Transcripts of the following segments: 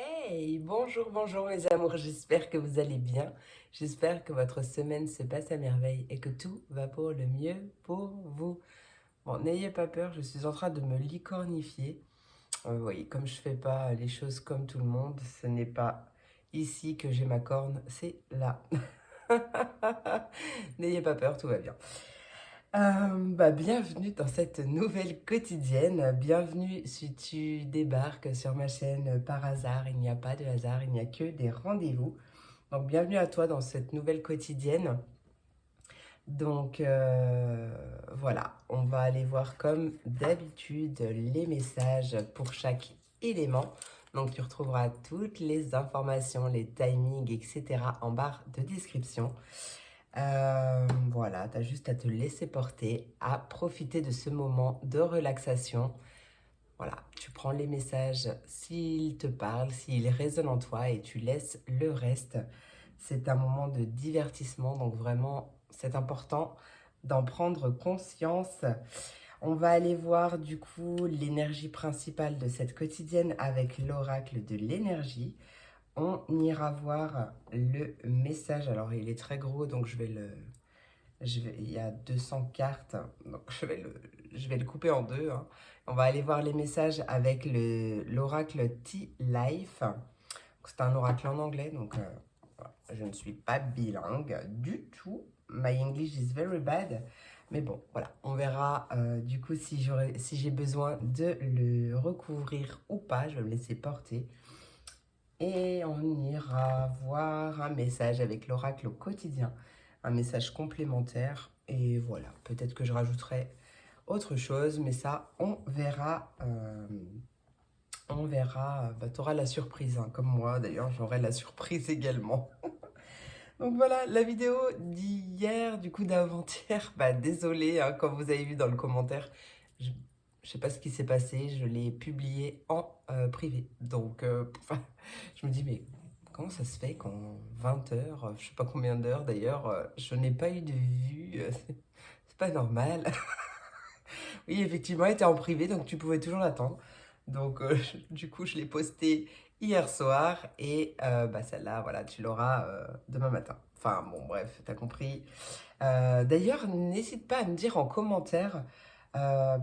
Hey, bonjour, bonjour mes amours, j'espère que vous allez bien. J'espère que votre semaine se passe à merveille et que tout va pour le mieux pour vous. Bon, n'ayez pas peur, je suis en train de me licornifier. Oui, comme je fais pas les choses comme tout le monde, ce n'est pas ici que j'ai ma corne, c'est là. N'ayez pas peur, tout va bien. Bienvenue dans cette nouvelle quotidienne. Bienvenue si tu débarques sur ma chaîne par hasard. Il n'y a pas de hasard, il n'y a que des rendez-vous. Donc, bienvenue à toi dans cette nouvelle quotidienne. Donc, voilà, on va aller voir comme d'habitude les messages pour chaque élément. Donc, tu retrouveras toutes les informations, les timings, etc. en barre de description. Voilà, tu as juste à te laisser porter, à profiter de ce moment de relaxation. Voilà, tu prends les messages s'ils te parlent, s'ils résonnent en toi et tu laisses le reste. C'est un moment de divertissement, donc vraiment, c'est important d'en prendre conscience. On va aller voir du coup l'énergie principale de cette quotidienne avec l'oracle de l'énergie. On ira voir le message. Alors, il est très gros, donc il y a 200 cartes, donc je vais le couper en deux, hein. On va aller voir les messages avec l'oracle T-Life. C'est un oracle en anglais, donc voilà. Je ne suis pas bilingue du tout. My English is very bad. Mais bon, voilà, on verra du coup si j'ai besoin de le recouvrir ou pas. Je vais me laisser porter. Et on ira voir un message avec l'oracle au quotidien, un message complémentaire. Et voilà, peut-être que je rajouterai autre chose, mais ça, on verra. On verra. Bah, tu auras la surprise, hein, comme moi d'ailleurs, j'aurai la surprise également. Donc voilà, la vidéo d'hier, du coup d'avant-hier, bah désolé, hein, comme vous avez vu dans le commentaire, je, je sais pas ce qui s'est passé, je l'ai publié en privé. Donc je me dis, mais comment ça se fait qu'en 20 heures, je sais pas combien d'heures d'ailleurs, je n'ai pas eu de vue, c'est pas normal. Oui, effectivement, elle était en privé, donc tu pouvais toujours l'attendre. Donc, du coup, je l'ai posté hier soir et celle-là, voilà, tu l'auras demain matin. Enfin, bon, bref, t'as compris. D'ailleurs, n'hésite pas à me dire en commentaire.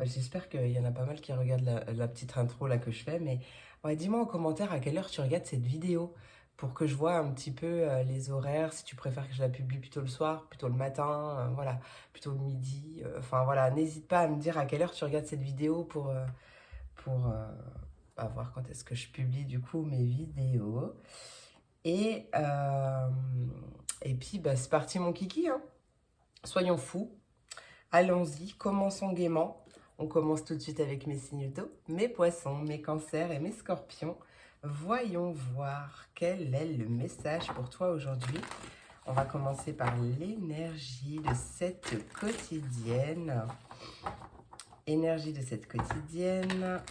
J'espère qu'il y en a pas mal qui regardent la petite intro là que je fais, mais ouais, dis-moi en commentaire à quelle heure tu regardes cette vidéo pour que je vois un petit peu les horaires, si tu préfères que je la publie plutôt le soir, plutôt le matin, voilà, plutôt le midi. Enfin voilà, n'hésite pas à me dire à quelle heure tu regardes cette vidéo pour voir quand est-ce que je publie du coup mes vidéos. Et, euh, et puis c'est parti mon kiki, hein. Soyons fous. Allons-y, commençons gaiement. On commence tout de suite avec mes signes d'eau, mes poissons, mes cancers et mes scorpions. Voyons voir quel est le message pour toi aujourd'hui. On va commencer par l'énergie de cette quotidienne. Énergie de cette quotidienne.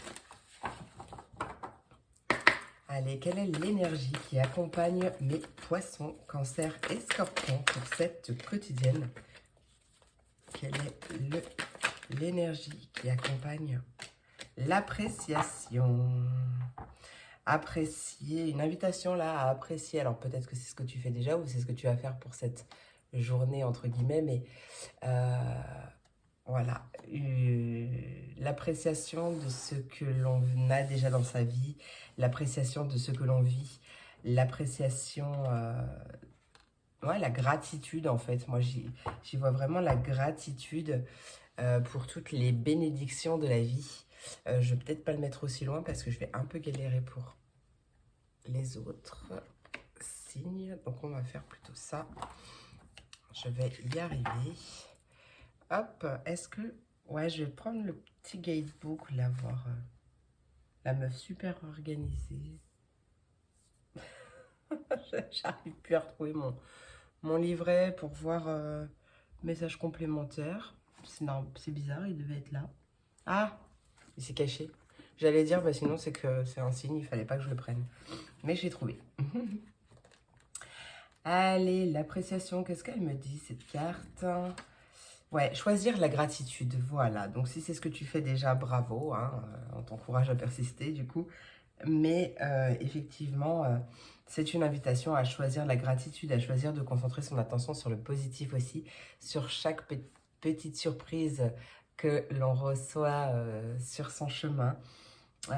Allez, quelle est l'énergie qui accompagne mes poissons, cancers et scorpions pour cette quotidienne? Quelle est l'énergie qui accompagne l'appréciation? Apprécier, une invitation là à apprécier. Alors peut-être que c'est ce que tu fais déjà ou c'est ce que tu vas faire pour cette journée entre guillemets, mais voilà, l'appréciation de ce que l'on a déjà dans sa vie, l'appréciation de ce que l'on vit, l'appréciation, ouais, la gratitude en fait. Moi j'y vois vraiment la gratitude pour toutes les bénédictions de la vie. Je vais peut-être pas le mettre aussi loin parce que je vais un peu galérer pour les autres signes. Donc on va faire plutôt ça. Je vais y arriver. Hop, est-ce que... Ouais, je vais prendre le petit guidebook, là, voir la meuf super organisée. J'arrive plus à retrouver mon livret pour voir message complémentaire. C'est bizarre, il devait être là. Ah, il s'est caché. J'allais dire, sinon c'est que c'est un signe, il fallait pas que je le prenne. Mais j'ai trouvé. Allez, l'appréciation, qu'est-ce qu'elle me dit, cette carte? Ouais, choisir la gratitude, voilà. Donc si c'est ce que tu fais déjà, bravo, hein, on t'encourage à persister du coup. Mais effectivement, c'est une invitation à choisir la gratitude, à choisir de concentrer son attention sur le positif aussi, sur chaque petite surprise que l'on reçoit sur son chemin. Ouais.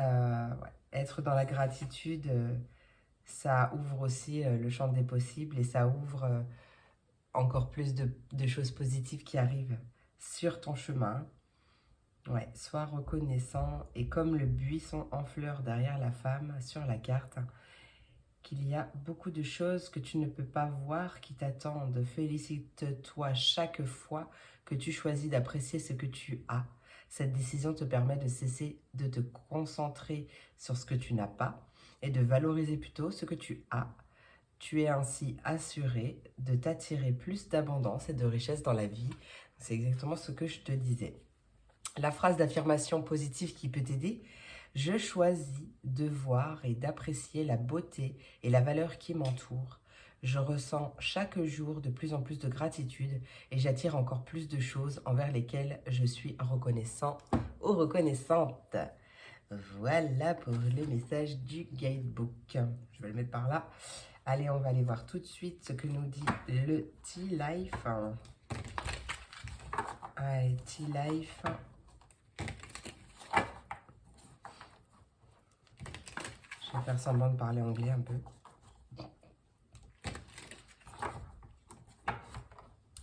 Être dans la gratitude, ça ouvre aussi le champ des possibles et ça ouvre encore plus de choses positives qui arrivent sur ton chemin. Ouais, sois reconnaissant et comme le buisson en fleurs derrière la femme sur la carte, qu'il y a beaucoup de choses que tu ne peux pas voir qui t'attendent. Félicite-toi chaque fois que tu choisis d'apprécier ce que tu as. Cette décision te permet de cesser de te concentrer sur ce que tu n'as pas et de valoriser plutôt ce que tu as. Tu es ainsi assuré de t'attirer plus d'abondance et de richesse dans la vie. C'est exactement ce que je te disais. La phrase d'affirmation positive qui peut t'aider: je choisis de voir et d'apprécier la beauté et la valeur qui m'entourent. Je ressens chaque jour de plus en plus de gratitude et j'attire encore plus de choses envers lesquelles je suis reconnaissant ou reconnaissante. Voilà pour le message du guidebook. Je vais le mettre par là. Allez, on va aller voir tout de suite ce que nous dit le Tea Life. Allez, Tea Life. Je vais faire semblant de parler anglais un peu.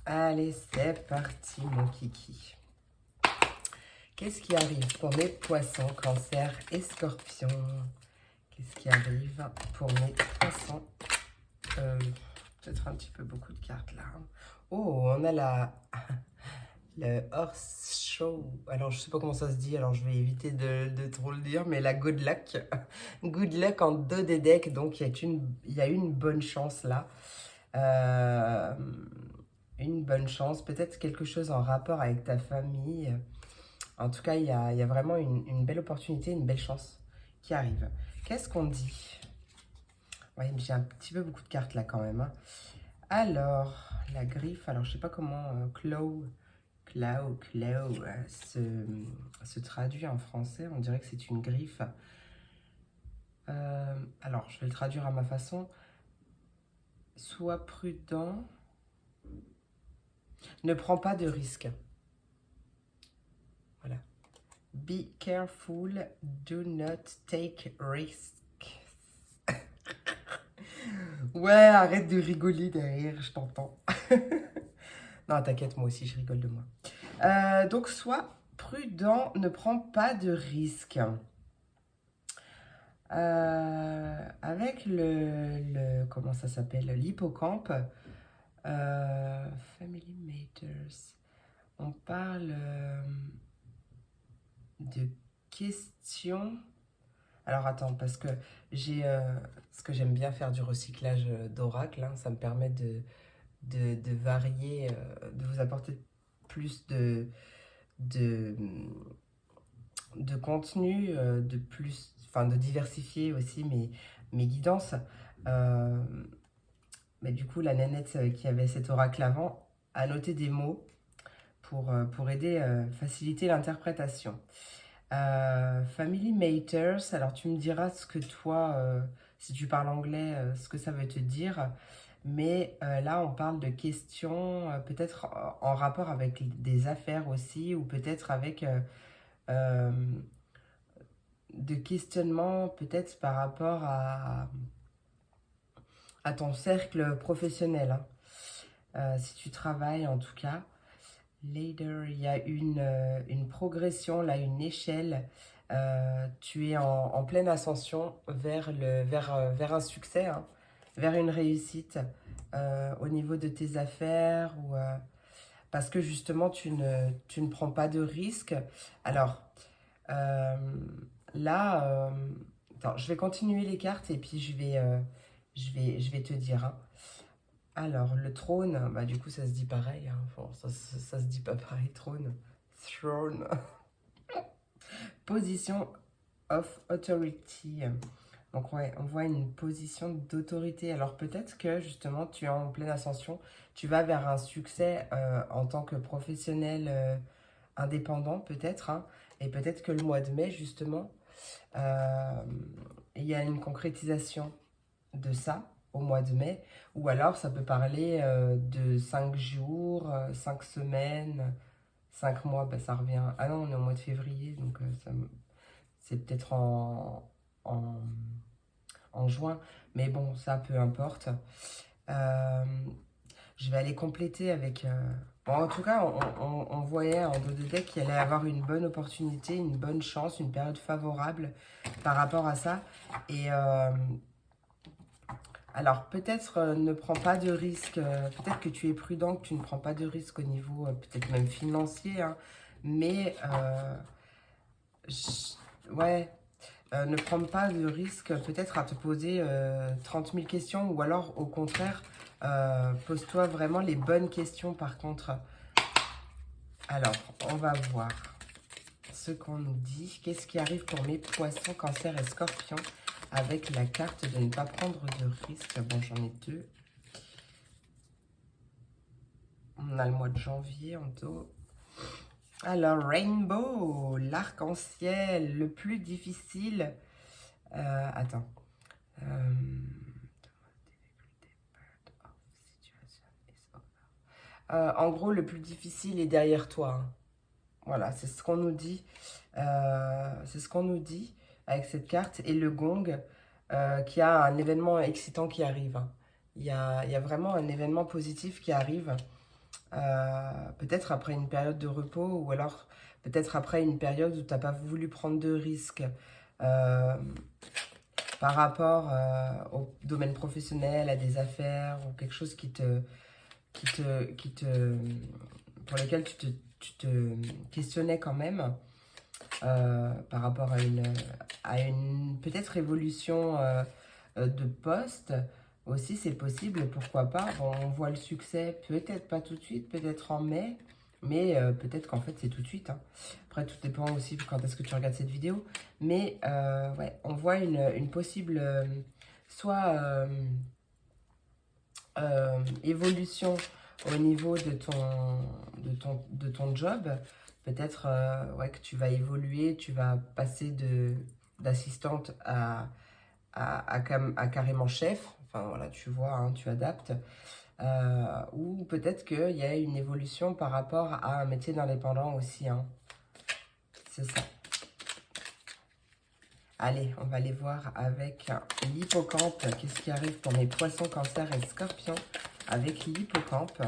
Allez, c'est parti, mon kiki. Qu'est-ce qui arrive pour mes poissons, cancer et scorpions? Qu'est-ce qui arrive pour mes poissons? Peut-être un petit peu beaucoup de cartes là. Oh, on a le horse show. Alors, je sais pas comment ça se dit, alors je vais éviter de trop le dire, mais la good luck. Good luck en dos des decks, donc il y a une bonne chance là. Une bonne chance, peut-être quelque chose en rapport avec ta famille. En tout cas, il y a vraiment une belle opportunité, une belle chance qui arrive. Qu'est-ce qu'on dit? Oui, j'ai un petit peu beaucoup de cartes là quand même. Hein. Alors, la griffe, alors je sais pas comment claw se traduit en français. On dirait que c'est une griffe. Alors, je vais le traduire à ma façon. Sois prudent. Ne prends pas de risques. Voilà. Be careful, do not take risks. Ouais, arrête de rigoler derrière, je t'entends. Non, t'inquiète, moi aussi, je rigole de moi. Donc, sois prudent, ne prends pas de risques. Avec comment ça s'appelle, l'hippocampe, Family Matters, on parle de questions. Alors attends, parce que ce que j'aime bien faire du recyclage d'oracle, hein, ça me permet de varier, de vous apporter plus de, de contenu, de diversifier aussi mes guidances. Mais du coup, la nénette qui avait cet oracle avant a noté des mots pour aider, faciliter l'interprétation. Family Matters, alors tu me diras ce que toi, si tu parles anglais, ce que ça veut te dire. Mais là, on parle de questions, peut-être en rapport avec des affaires aussi, ou peut-être avec euh, de questionnements, peut-être par rapport à ton cercle professionnel. Hein. Si tu travailles en tout cas. Later, il y a une progression, là, une échelle. Tu es en pleine ascension vers un succès, hein, vers une réussite au niveau de tes affaires ou parce que justement tu ne prends pas de risques. Alors là, attends, je vais continuer les cartes et puis je vais te dire. Hein. Alors, le trône, bah du coup, ça se dit pareil. Hein. Bon, ça se dit pas pareil, trône. Throne. Position of authority. Donc, ouais, on voit une position d'autorité. Alors, peut-être que, justement, tu es en pleine ascension. Tu vas vers un succès en tant que professionnel indépendant, peut-être. Hein, et peut-être que le mois de mai, justement, il y a une concrétisation de ça au mois de mai, ou alors ça peut parler de 5 jours, 5 semaines, 5 mois, bah, ça revient. Ah non, on est au mois de février, donc c'est peut-être en, en juin, mais bon, ça peu importe. Euh, je vais aller compléter avec. Bon, en tout cas, on voyait en dos de deck qu'il allait avoir une bonne opportunité, une bonne chance, une période favorable par rapport à ça. Et alors, peut-être ne prends pas de risques, peut-être que tu es prudent, que tu ne prends pas de risques au niveau peut-être même financier, hein, mais ouais, ne prends pas de risques peut-être à te poser 30 000 questions ou alors au contraire, pose-toi vraiment les bonnes questions par contre. Alors, on va voir ce qu'on nous dit. Qu'est-ce qui arrive pour mes poissons, cancer et scorpions avec la carte de ne pas prendre de risques. Bon, j'en ai deux. On a le mois de janvier en dos. Alors, Rainbow, l'arc-en-ciel, le plus difficile. Attends. En gros, le plus difficile est derrière toi. Hein. Voilà, c'est ce qu'on nous dit. C'est ce qu'on nous dit avec cette carte. Et le gong, qui a un événement excitant qui arrive. Hein. Il y a vraiment un événement positif qui arrive. Peut-être après une période de repos ou alors peut-être après une période où tu n'as pas voulu prendre de risques par rapport au domaine professionnel, à des affaires ou quelque chose pour lequel tu te questionnais quand même par rapport à une peut-être évolution de poste. Aussi, c'est possible, pourquoi pas. Bon, on voit le succès, peut-être pas tout de suite, peut-être en mai, mais peut-être qu'en fait, c'est tout de suite. Hein. Après, tout dépend aussi quand est-ce que tu regardes cette vidéo. Mais ouais, on voit une possible, soit évolution au niveau de ton job. Peut-être ouais, que tu vas évoluer, tu vas passer d'assistante à carrément chef. Enfin voilà, tu vois, hein, tu adaptes. Ou peut-être qu'il y a une évolution par rapport à un métier d'indépendant aussi. Hein. C'est ça. Allez, on va aller voir avec l'hippocampe. Qu'est-ce qui arrive pour mes poissons, cancer et scorpions avec l'hippocampe.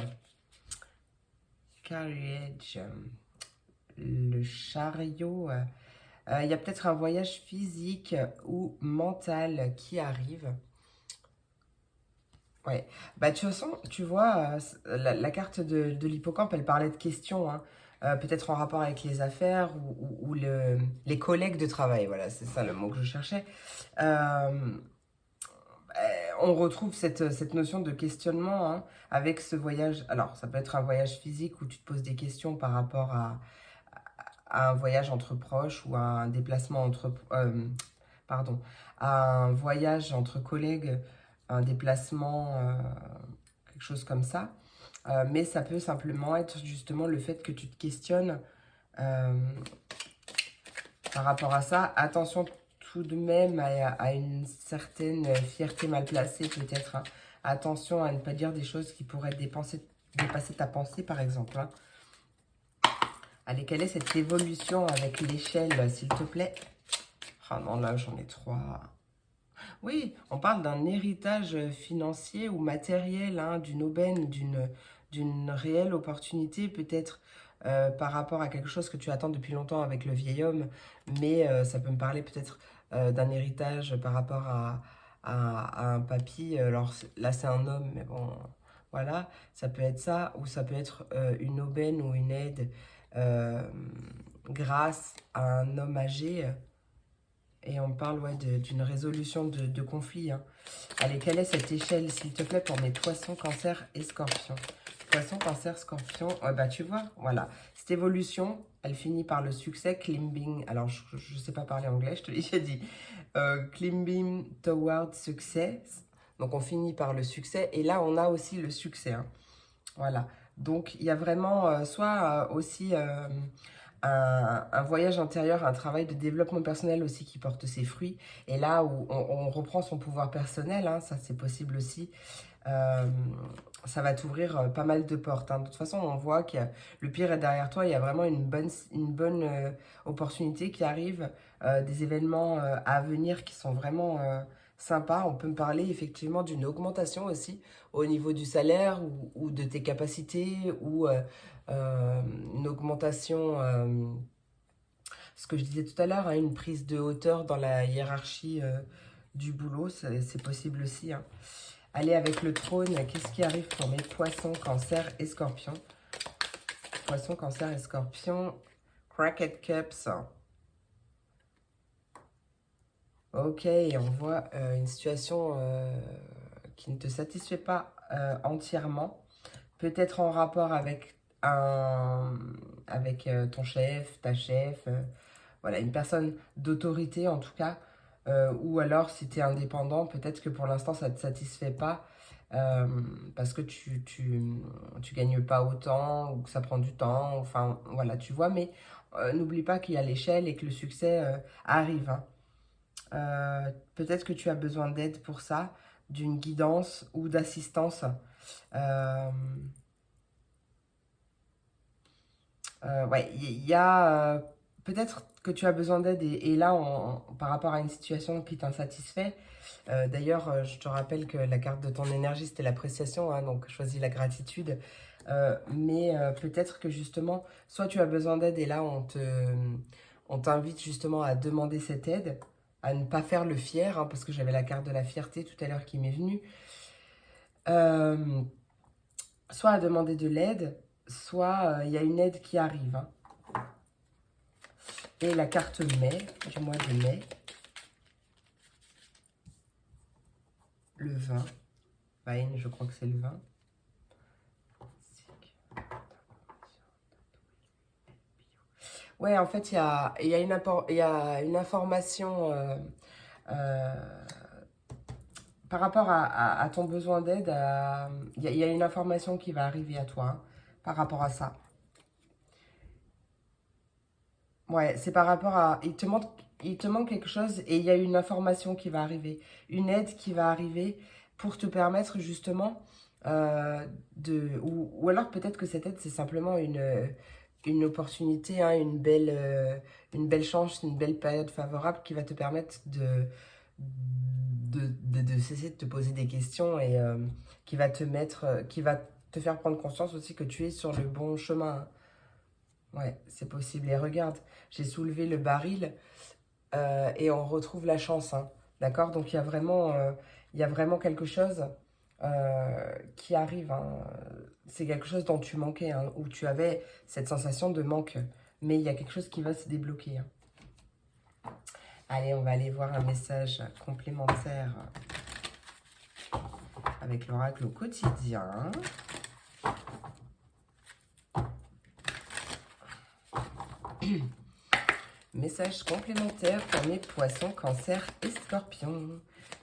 Carriage. Le chariot. Il y a peut-être un voyage physique ou mental qui arrive. Ouais. Bah, de toute façon, tu vois, la carte de l'hippocampe, elle parlait de questions, hein. Peut-être en rapport avec les affaires ou les collègues de travail. Voilà, c'est ça le mot que je cherchais. On retrouve cette notion de questionnement hein, avec ce voyage. Alors, ça peut être un voyage physique où tu te poses des questions par rapport à un voyage entre proches ou à un déplacement entre... pardon, à un voyage entre collègues, un déplacement, quelque chose comme ça. Mais ça peut simplement être justement le fait que tu te questionnes par rapport à ça. Attention tout de même à une certaine fierté mal placée peut-être. Hein. Attention à ne pas dire des choses qui pourraient dépasser ta pensée par exemple. Hein. Allez, quelle est cette évolution avec l'échelle s'il te plaît? Ah non, là j'en ai trois. Oui, on parle d'un héritage financier ou matériel, hein, d'une aubaine, d'une réelle opportunité, peut-être par rapport à quelque chose que tu attends depuis longtemps avec le vieil homme, mais ça peut me parler peut-être d'un héritage par rapport à un papy. Alors là, c'est un homme, mais bon, voilà, ça peut être ça, ou ça peut être une aubaine ou une aide euh, grâce à un homme âgé. Et on parle ouais, d'une résolution de conflit. Hein. Allez, quelle est cette échelle, s'il te plaît, pour mes poissons, cancer et scorpions? Poisson, cancer, scorpion. Ouais, bah, tu vois, voilà. Cette évolution, elle finit par le succès, climbing. Alors, je ne sais pas parler anglais, je te l'ai déjà dit. Climbing toward success. Donc, on finit par le succès. Et là, on a aussi le succès. Hein. Voilà. Donc, il y a vraiment soit aussi un voyage intérieur, un travail de développement personnel aussi qui porte ses fruits. Et là où on reprend son pouvoir personnel, hein, ça c'est possible aussi. Euh, Ça va t'ouvrir pas mal de portes, hein. De toute façon, on voit que le pire est derrière toi. Il y a vraiment une bonne opportunité qui arrive, des événements à venir qui sont vraiment sympas. On peut me parler effectivement d'une augmentation aussi au niveau du salaire ou de tes capacités ou une augmentation, ce que je disais tout à l'heure, hein, une prise de hauteur dans la hiérarchie du boulot, c'est possible aussi, hein. Allez, avec le trône, qu'est-ce qui arrive pour mes poissons, cancer et scorpions? Poissons, cancer et scorpions. Cracked Cups. Ok, on voit une situation qui ne te satisfait pas entièrement. Peut-être en rapport avec, avec ton chef, ta chef, voilà, une personne d'autorité en tout cas. Ou alors, si tu es indépendant, peut-être que pour l'instant, ça ne te satisfait pas euh, parce que tu gagnes pas autant ou que ça prend du temps. Enfin, voilà, tu vois. Mais n'oublie pas qu'il y a l'échelle et que le succès arrive, hein. Peut-être que tu as besoin d'aide pour ça, d'une guidance ou d'assistance. Euh, ouais, il y a peut-être que tu as besoin d'aide et là, par rapport à une situation qui t'insatisfait, d'ailleurs, je te rappelle que la carte de ton énergie, c'était l'appréciation, hein, donc choisis la gratitude. Mais peut-être que justement, soit tu as besoin d'aide et là, on t'invite justement à demander cette aide, à ne pas faire le fier, hein, parce que j'avais la carte de la fierté tout à l'heure qui m'est venue. Euh, Soit à demander de l'aide, soit il y a une aide qui arrive, hein. Et la carte mai, du mois de mai, le 20. Fine, je crois que c'est le 20. Ouais, en fait, il y a une information euh, par rapport à ton besoin d'aide. Il y a une information qui va arriver à toi, hein, par rapport à ça. Ouais, c'est par rapport à... il te manque quelque chose et il y a une information qui va arriver. Une aide qui va arriver pour te permettre justement ou alors peut-être que cette aide, c'est simplement une opportunité, hein, une belle chance, une belle période favorable qui va te permettre de cesser de te poser des questions et qui va te mettre, qui va te faire prendre conscience aussi que tu es sur le bon chemin, hein. Ouais, c'est possible. Et regarde, j'ai soulevé le baril et on retrouve la chance, hein. D'accord? Donc il y a vraiment quelque chose qui arrive, hein. C'est quelque chose dont tu manquais, hein, où tu avais cette sensation de manque. Mais il y a quelque chose qui va se débloquer, hein. Allez, on va aller voir un message complémentaire avec l'oracle au quotidien. Message complémentaire pour mes poissons, cancer et scorpions.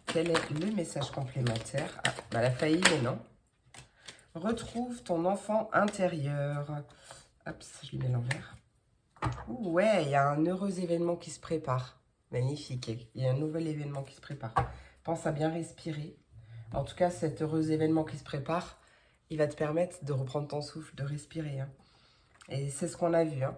Quel est le message complémentaire? Ah, bah, elle a failli, mais non. Retrouve ton enfant intérieur. Hop, je lui mets l'envers. Ouais, il y a un heureux événement qui se prépare. Magnifique. Il y a un nouvel événement qui se prépare. Pense à bien respirer. En tout cas, cet heureux événement qui se prépare, il va te permettre de reprendre ton souffle, de respirer, hein. Et c'est ce qu'on a vu, hein.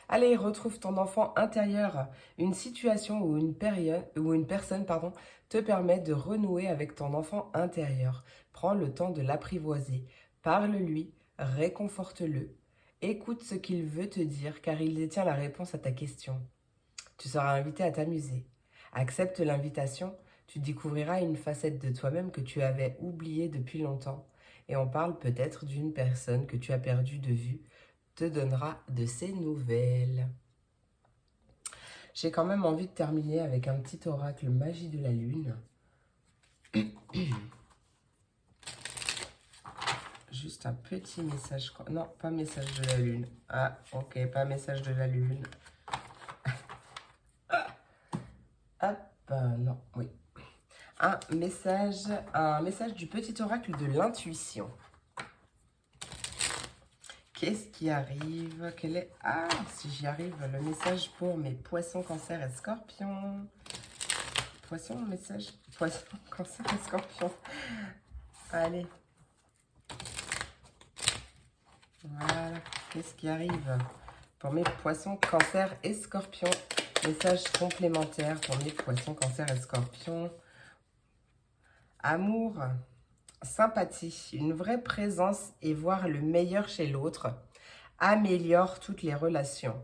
Allez, retrouve ton enfant intérieur. Une situation ou une période ou une personne, pardon, te permet de renouer avec ton enfant intérieur. Prends le temps de l'apprivoiser. Parle-lui, réconforte-le. Écoute ce qu'il veut te dire car il détient la réponse à ta question. Tu seras invité à t'amuser. Accepte l'invitation, tu découvriras une facette de toi-même que tu avais oubliée depuis longtemps. Et on parle peut-être d'une personne que tu as perdue de vue te donnera de ses nouvelles. J'ai quand même envie de terminer avec un petit oracle magie de la lune. Juste un petit message. Non, pas message de la lune. Ah, ok, pas message de la lune. Hop, non, oui. Un message du petit oracle de l'intuition Qu'est-ce qui arrive? Quel est... Ah, si j'y arrive, le message pour mes poissons, cancer et scorpions. Poisson, message. Poisson, cancer et scorpions. Allez. Voilà. Qu'est-ce qui arrive pour mes poissons, cancer et scorpions? Message complémentaire pour mes poissons, cancer et scorpions. Amour, sympathie, une vraie présence et voir le meilleur chez l'autre améliore toutes les relations.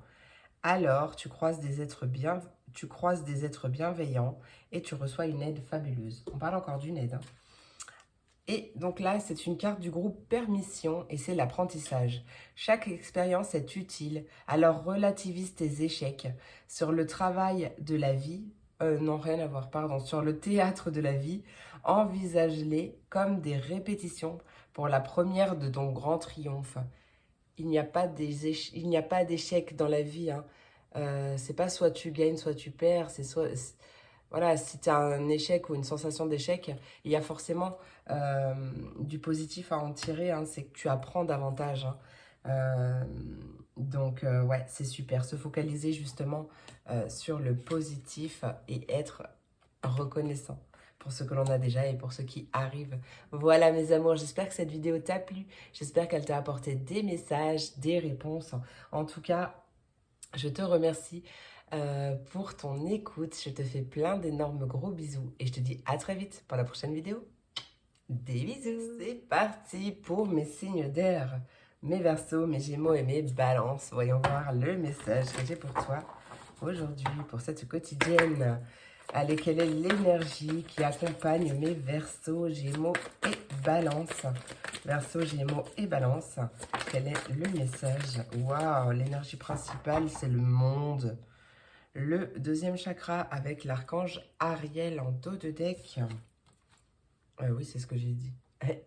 Alors, tu croises des êtres bienveillants et tu reçois une aide fabuleuse. On parle encore d'une aide. Hein. Et donc là, c'est une carte du groupe Permission et c'est l'apprentissage. Chaque expérience est utile, alors relativise tes échecs. Sur le travail de la vie, non, rien à voir, pardon, sur le théâtre de la vie, envisage-les comme des répétitions pour la première de ton grand triomphe. Il n'y a pas d'échec dans la vie. Hein. C'est pas soit tu gagnes, soit tu perds. C'est soit, voilà, si tu as un échec ou une sensation d'échec, il y a forcément du positif à en tirer. Hein, c'est que tu apprends davantage. Hein. Donc, ouais, c'est super. Se focaliser justement sur le positif et être reconnaissant pour ce que l'on a déjà et pour ce qui arrive. Voilà mes amours, j'espère que cette vidéo t'a plu. J'espère qu'elle t'a apporté des messages, des réponses. En tout cas, je te remercie pour ton écoute. Je te fais plein d'énormes gros bisous et je te dis à très vite pour la prochaine vidéo. Des bisous. C'est parti pour mes signes d'air, mes Verseaux, mes Gémeaux et mes Balances. Voyons voir le message que j'ai pour toi aujourd'hui, pour cette quotidienne. Allez, quelle est l'énergie qui accompagne mes Verseaux, Gémeaux et Balance? Verseaux, Gémeaux et Balance. Quel est le message? Waouh, l'énergie principale, c'est le monde. Le deuxième chakra avec l'archange Ariel en dos de deck. Oui, c'est ce que j'ai dit.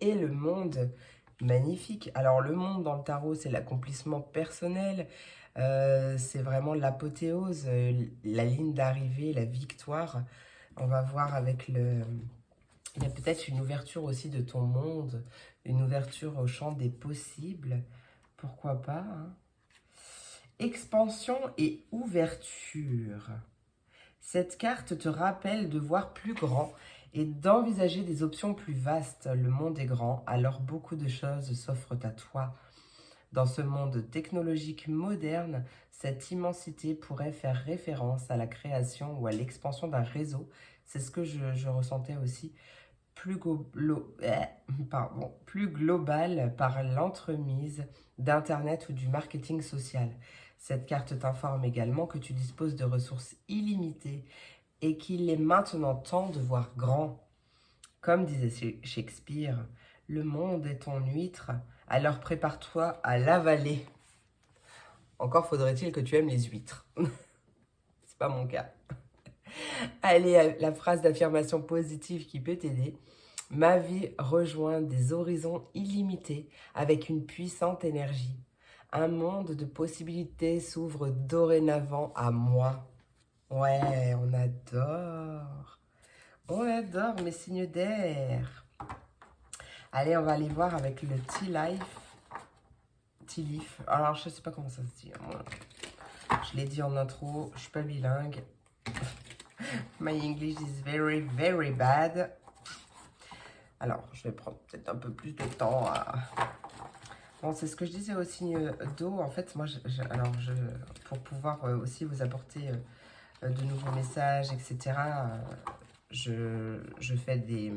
Et le monde, magnifique. Alors, le monde dans le tarot, c'est l'accomplissement personnel. C'est vraiment l'apothéose, la ligne d'arrivée, la victoire. On va voir avec le... Il y a peut-être une ouverture aussi de ton monde, une ouverture au champ des possibles. Pourquoi pas, hein? Expansion et ouverture. Cette carte te rappelle de voir plus grand et d'envisager des options plus vastes. Le monde est grand, alors beaucoup de choses s'offrent à toi. Dans ce monde technologique moderne, cette immensité pourrait faire référence à la création ou à l'expansion d'un réseau. C'est ce que je ressentais aussi, plus global par l'entremise d'Internet ou du marketing social. Cette carte t'informe également que tu disposes de ressources illimitées et qu'il est maintenant temps de voir grand. Comme disait Shakespeare, le monde est ton huître, alors prépare-toi à l'avaler. Encore faudrait-il que tu aimes les huîtres. C'est pas mon cas. Allez, la phrase d'affirmation positive qui peut t'aider. Ma vie rejoint des horizons illimités avec une puissante énergie. Un monde de possibilités s'ouvre dorénavant à moi. Ouais, on adore. On adore mes signes d'air. Allez, on va aller voir avec le Tea Leaf. Alors, je ne sais pas comment ça se dit. Moi, je l'ai dit en intro, je suis pas bilingue. My English is very, very bad. Alors, je vais prendre peut-être un peu plus de temps à... Bon, c'est ce que je disais au signe d'eau. En fait, moi, pour pouvoir aussi vous apporter de nouveaux messages, etc., je fais des...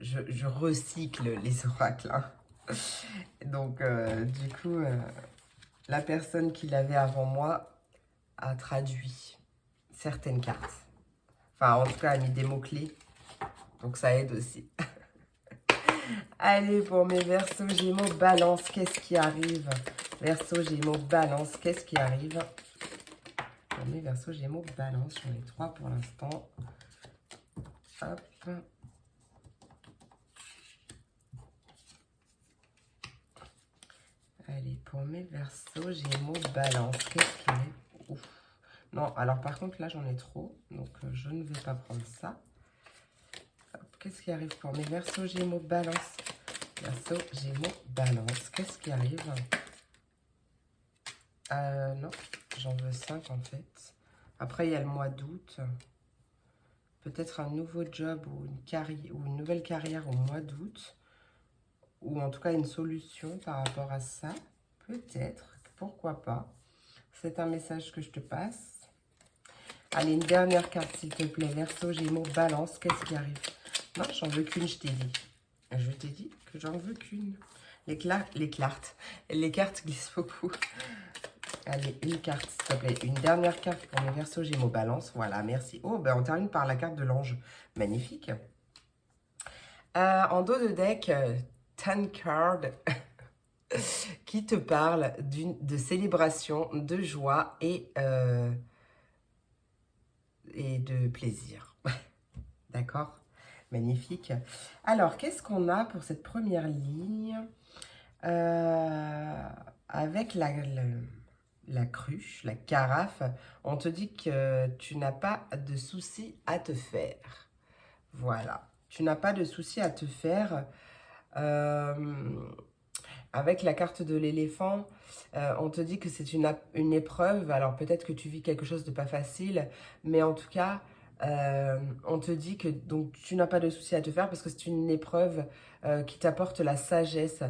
Je recycle les oracles. Hein. Donc, du coup, la personne qui l'avait avant moi a traduit certaines cartes. Enfin, en tout cas, a mis des mots-clés. Donc, ça aide aussi. Allez, pour mes Verseaux, Gémeaux, Balance, qu'est-ce qui arrive? Verseaux, Gémeaux, Balance, qu'est-ce qui arrive? Pour mes Verseaux, Gémeaux, Balance, j'en ai 3 pour l'instant. Hop. Allez, pour mes Verseaux, Gémeaux, Balance, qu'est-ce qu'il est? Ouf. Non, alors par contre, là, j'en ai trop. Donc, je ne vais pas prendre ça. Qu'est-ce qui arrive pour mes Verseaux, Gémeaux, Balance? Verseau, Gémeaux, Balance. Qu'est-ce qui arrive? Non, j'en veux 5 en fait. Après, il y a le mois d'août. Peut-être un nouveau job ou une nouvelle carrière au mois d'août. Ou en tout cas une solution par rapport à ça. Peut-être, pourquoi pas. C'est un message que je te passe. Allez, une dernière carte s'il te plaît. Verseau, Gémeaux, Balance. Qu'est-ce qui arrive? Non, j'en veux qu'une, je t'ai dit. Je t'ai dit que j'en veux qu'une. Les cartes glissent beaucoup. Allez, une carte, s'il te plaît. Une dernière carte pour mes Verseaux, Gémeaux, Balance. Voilà, merci. Oh, ben on termine par la carte de l'ange. Magnifique. En dos de deck, 10 cards qui te parle de célébration, de joie et de plaisir. D'accord? Magnifique. Alors, qu'est-ce qu'on a pour cette première ligne? Avec la cruche, la carafe, on te dit que tu n'as pas de soucis à te faire. Voilà. Tu n'as pas de soucis à te faire. Avec la carte de l'éléphant, on te dit que c'est une épreuve. Alors peut-être que tu vis quelque chose de pas facile, mais en tout cas, on te dit que donc, tu n'as pas de souci à te faire parce que c'est une épreuve qui t'apporte la sagesse.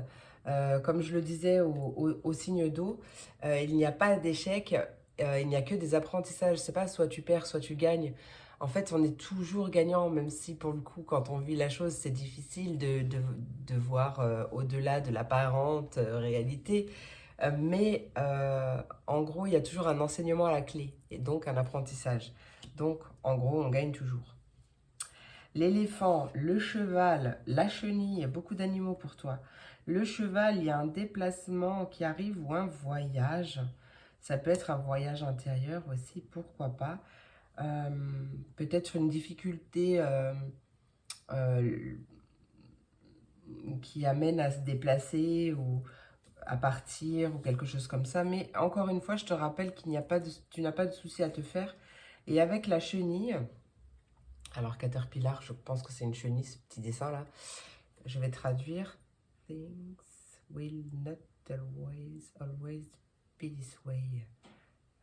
Comme je le disais au signe d'eau, il n'y a pas d'échec, il n'y a que des apprentissages. C'est pas soit tu perds, soit tu gagnes. En fait, on est toujours gagnant, même si pour le coup, quand on vit la chose, c'est difficile de voir au-delà de l'apparente réalité. En gros, il y a toujours un enseignement à la clé et donc un apprentissage. Donc, en gros, on gagne toujours. L'éléphant, le cheval, la chenille, il y a beaucoup d'animaux pour toi. Le cheval, il y a un déplacement qui arrive ou un voyage. Ça peut être un voyage intérieur aussi, pourquoi pas. Peut-être une difficulté euh, qui amène à se déplacer ou à partir ou quelque chose comme ça. Mais encore une fois, je te rappelle qu'il n'y a pas de, tu n'as pas de souci à te faire. Et avec la chenille, alors Caterpillar, je pense que c'est une chenille, ce petit dessin là. Je vais traduire. Things will not always be this way.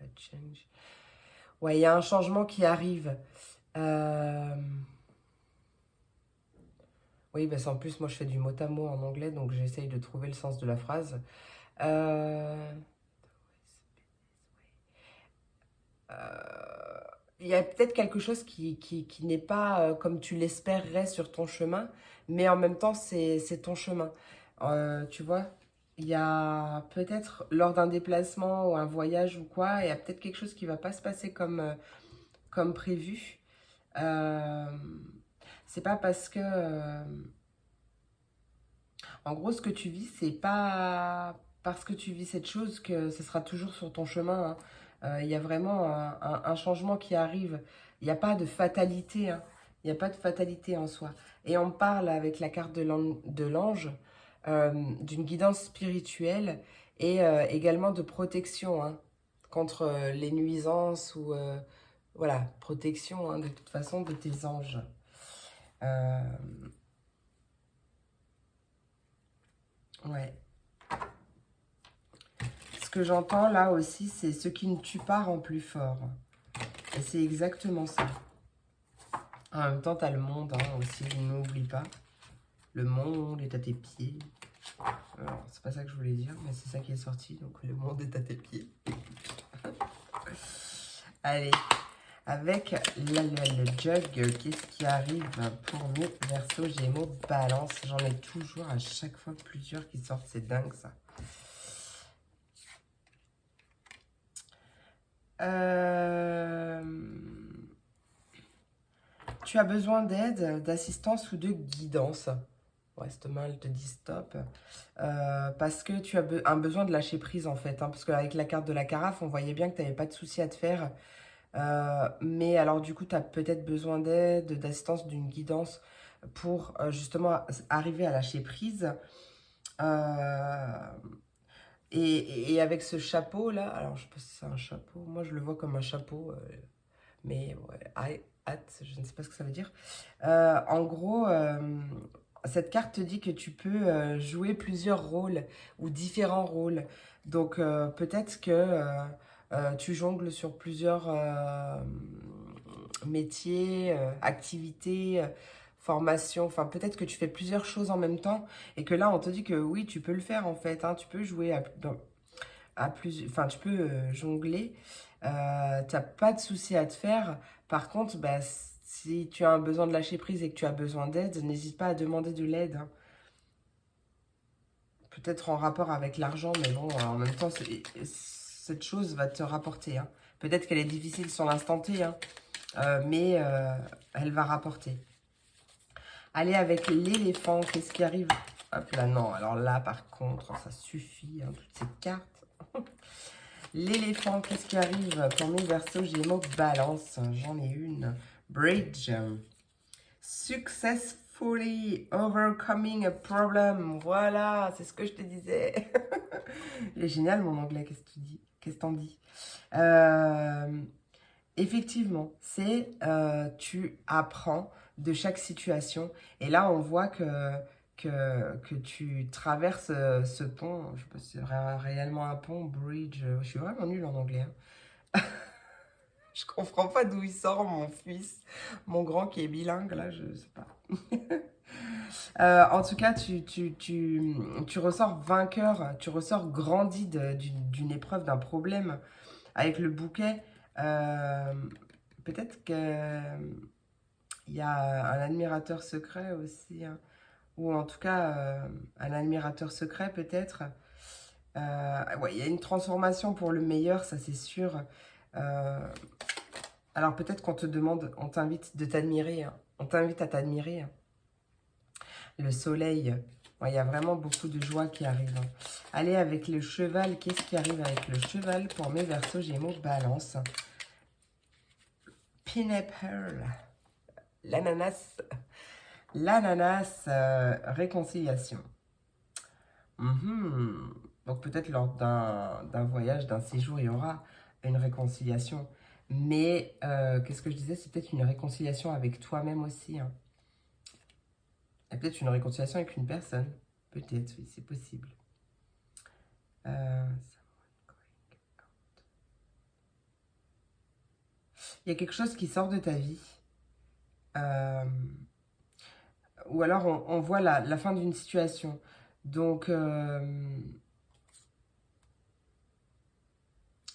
A change. Ouais, il y a un changement qui arrive. Oui, parce qu'en plus, moi, je fais du mot à mot en anglais, donc j'essaye de trouver le sens de la phrase. Euh, Il y a peut-être quelque chose qui n'est pas comme tu l'espérerais sur ton chemin, mais en même temps, c'est ton chemin. Tu vois, il y a peut-être lors d'un déplacement ou un voyage ou quoi, il y a peut-être quelque chose qui va pas se passer comme prévu. Euh, c'est pas parce que en gros, ce que tu vis, c'est pas parce que tu vis cette chose que ce sera toujours sur ton chemin, hein. Il y a vraiment un changement qui arrive. Il n'y a pas de fatalité, hein. Il n'y a pas de fatalité en soi. Et on parle avec la carte de l'ange d'une guidance spirituelle et également de protection, hein, contre les nuisances ou voilà, protection, hein, de toute façon de tes anges. Euh, ouais. Ce que j'entends là aussi, c'est ce qui ne tue pas rend plus fort. Et c'est exactement ça. En même temps, tu as le monde hein, aussi, n'oublie pas. Le monde est à tes pieds. Alors, c'est pas ça que je voulais dire, mais c'est ça qui est sorti. Donc, le monde est à tes pieds. Allez, avec le jug, qu'est-ce qui arrive pour mes Verseaux, Gémeaux, Balance? J'en ai toujours à chaque fois plusieurs qui sortent. C'est dingue, ça. Tu as besoin d'aide, d'assistance ou de guidance. Ouais, cette main, elle te dit stop. Parce que tu as un besoin de lâcher prise, en fait. Hein, parce qu'avec la carte de la carafe, on voyait bien que tu n'avais pas de souci à te faire. Mais alors, du coup, tu as peut-être besoin d'aide, d'assistance, d'une guidance pour justement arriver à lâcher prise. Et avec ce chapeau-là, alors je sais pas si c'est un chapeau. Moi, je le vois comme un chapeau. Mais ouais, je ne sais pas ce que ça veut dire. En gros, cette carte te dit que tu peux jouer plusieurs rôles ou différents rôles. Donc, peut-être que tu jongles sur plusieurs métiers, activités, formations. Enfin, peut-être que tu fais plusieurs choses en même temps et que là, on te dit que oui, tu peux le faire en fait. Hein, tu peux jouer à plus, enfin, tu peux jongler. T'as pas de souci à te faire. Par contre, bah, si tu as un besoin de lâcher prise et que tu as besoin d'aide, n'hésite pas à demander de l'aide. Hein. Peut-être en rapport avec l'argent, mais bon, en même temps, cette chose va te rapporter. Hein. Peut-être qu'elle est difficile sur l'instant T, hein, mais elle va rapporter. Allez, avec l'éléphant, qu'est-ce qui arrive? Hop là, non. Alors là, par contre, ça suffit, hein, toutes ces cartes. L'éléphant, qu'est-ce qui arrive pour mes Verseaux, Gémeaux, Balance? J'en ai une. Bridge. Successfully overcoming a problem. Voilà, c'est ce que je te disais. Il est génial mon anglais, qu'est-ce que tu dis? Qu'est-ce que t'en dis? Effectivement, c'est tu apprends de chaque situation. Et là, on voit que tu traverses ce pont. Je sais pas si c'est réellement un pont, bridge. Je suis vraiment nulle en anglais. Hein. Je comprends pas d'où il sort, mon fils. Mon grand qui est bilingue, là, je sais pas. En tout cas, tu ressors vainqueur, tu ressors grandi d'une épreuve, d'un problème. Avec le bouquet, peut-être qu'il y a un admirateur secret aussi, hein, ou en tout cas un admirateur secret peut-être. Ouais, il y a une transformation pour le meilleur, ça c'est sûr. Alors peut-être qu'on te demande, on t'invite de t'admirer, hein, on t'invite à t'admirer. Hein. Le soleil, ouais, il y a vraiment beaucoup de joie qui arrive. Hein. Allez, avec le cheval, qu'est-ce qui arrive avec le cheval pour mes Verseaux, Gémeaux, Balance? Pineapple, l'ananas, réconciliation. Donc peut-être lors d'un voyage, d'un séjour, il y aura une réconciliation. Mais qu'est-ce que je disais? C'est peut-être une réconciliation avec toi-même aussi. Hein. Et peut-être une réconciliation avec une personne. Peut-être, oui, c'est possible. Il y a quelque chose qui sort de ta vie. Ou alors on voit la fin d'une situation. Donc,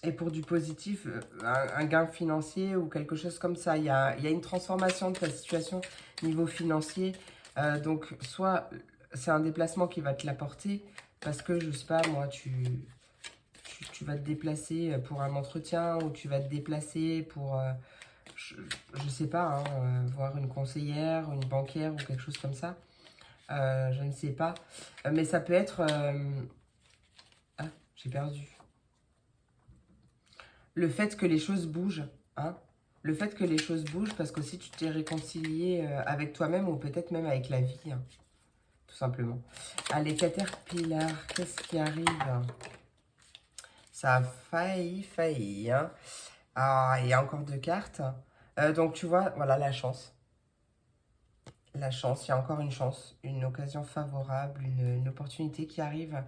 et pour du positif, un gain financier ou quelque chose comme ça. Il y a une transformation de ta situation niveau financier. Donc, soit c'est un déplacement qui va te l'apporter, parce que, je sais pas, moi, tu vas te déplacer pour un entretien, ou tu vas te déplacer pour, je sais pas, hein, voir une conseillère, une banquière ou quelque chose comme ça. Je ne sais pas. Mais ça peut être... Ah, j'ai perdu. Le fait que les choses bougent, hein. Le fait que les choses bougent, parce qu'aussi tu t'es réconcilié avec toi-même ou peut-être même avec la vie, hein, tout simplement. Allez, Caterpillar, qu'est-ce qui arrive? Ça a failli, hein. Ah, il y a encore deux cartes. Donc tu vois, voilà la chance. La chance, il y a encore une chance, une occasion favorable, une opportunité qui arrive.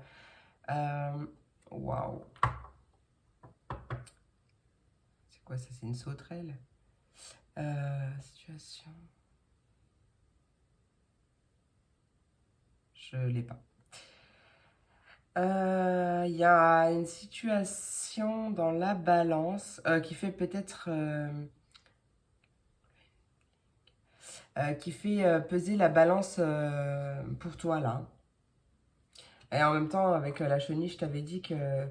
Waouh. C'est quoi ça? C'est une sauterelle. Situation. Je l'ai pas. Il y a une situation dans la balance qui fait peut-être... qui fait peser la balance pour toi, là. Et en même temps, avec la chenille, je t'avais dit qu'il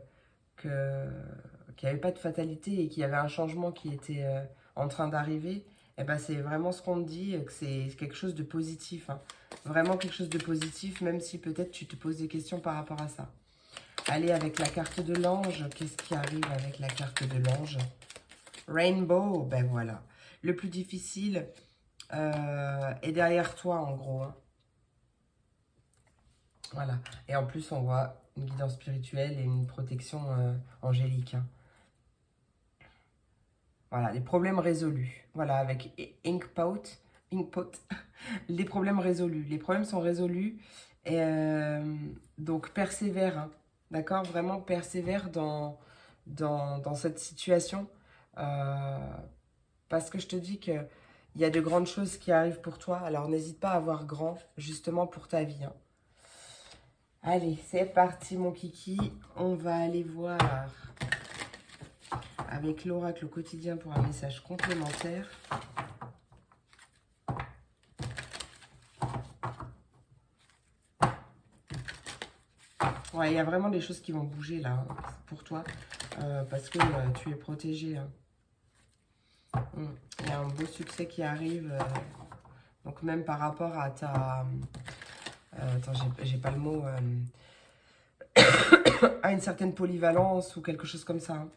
n'y avait pas de fatalité et qu'il y avait un changement qui était en train d'arriver. Et ben c'est vraiment ce qu'on te dit, que c'est quelque chose de positif. Hein. Vraiment quelque chose de positif, même si peut-être tu te poses des questions par rapport à ça. Allez, avec la carte de l'ange, qu'est-ce qui arrive avec la carte de l'ange? Rainbow, ben voilà. Le plus difficile est derrière toi, en gros. Hein. Voilà. Et en plus, on voit une guidance spirituelle et une protection angélique. Hein. Voilà, les problèmes résolus. Voilà, avec Ink Pot. inkpot, les problèmes résolus. Les problèmes sont résolus, et donc persévère, hein, d'accord? Vraiment persévère dans cette situation, parce que je te dis qu'il y a de grandes choses qui arrivent pour toi, alors n'hésite pas à voir grand, justement pour ta vie, hein. Allez, c'est parti mon kiki, on va aller voir avec l'oracle au quotidien pour un message complémentaire. Ouais, il y a vraiment des choses qui vont bouger là pour toi, parce que tu es protégé, hein. Il y a un beau succès qui arrive, donc même par rapport à ta... attends, j'ai pas le mot... à une certaine polyvalence ou quelque chose comme ça, hein.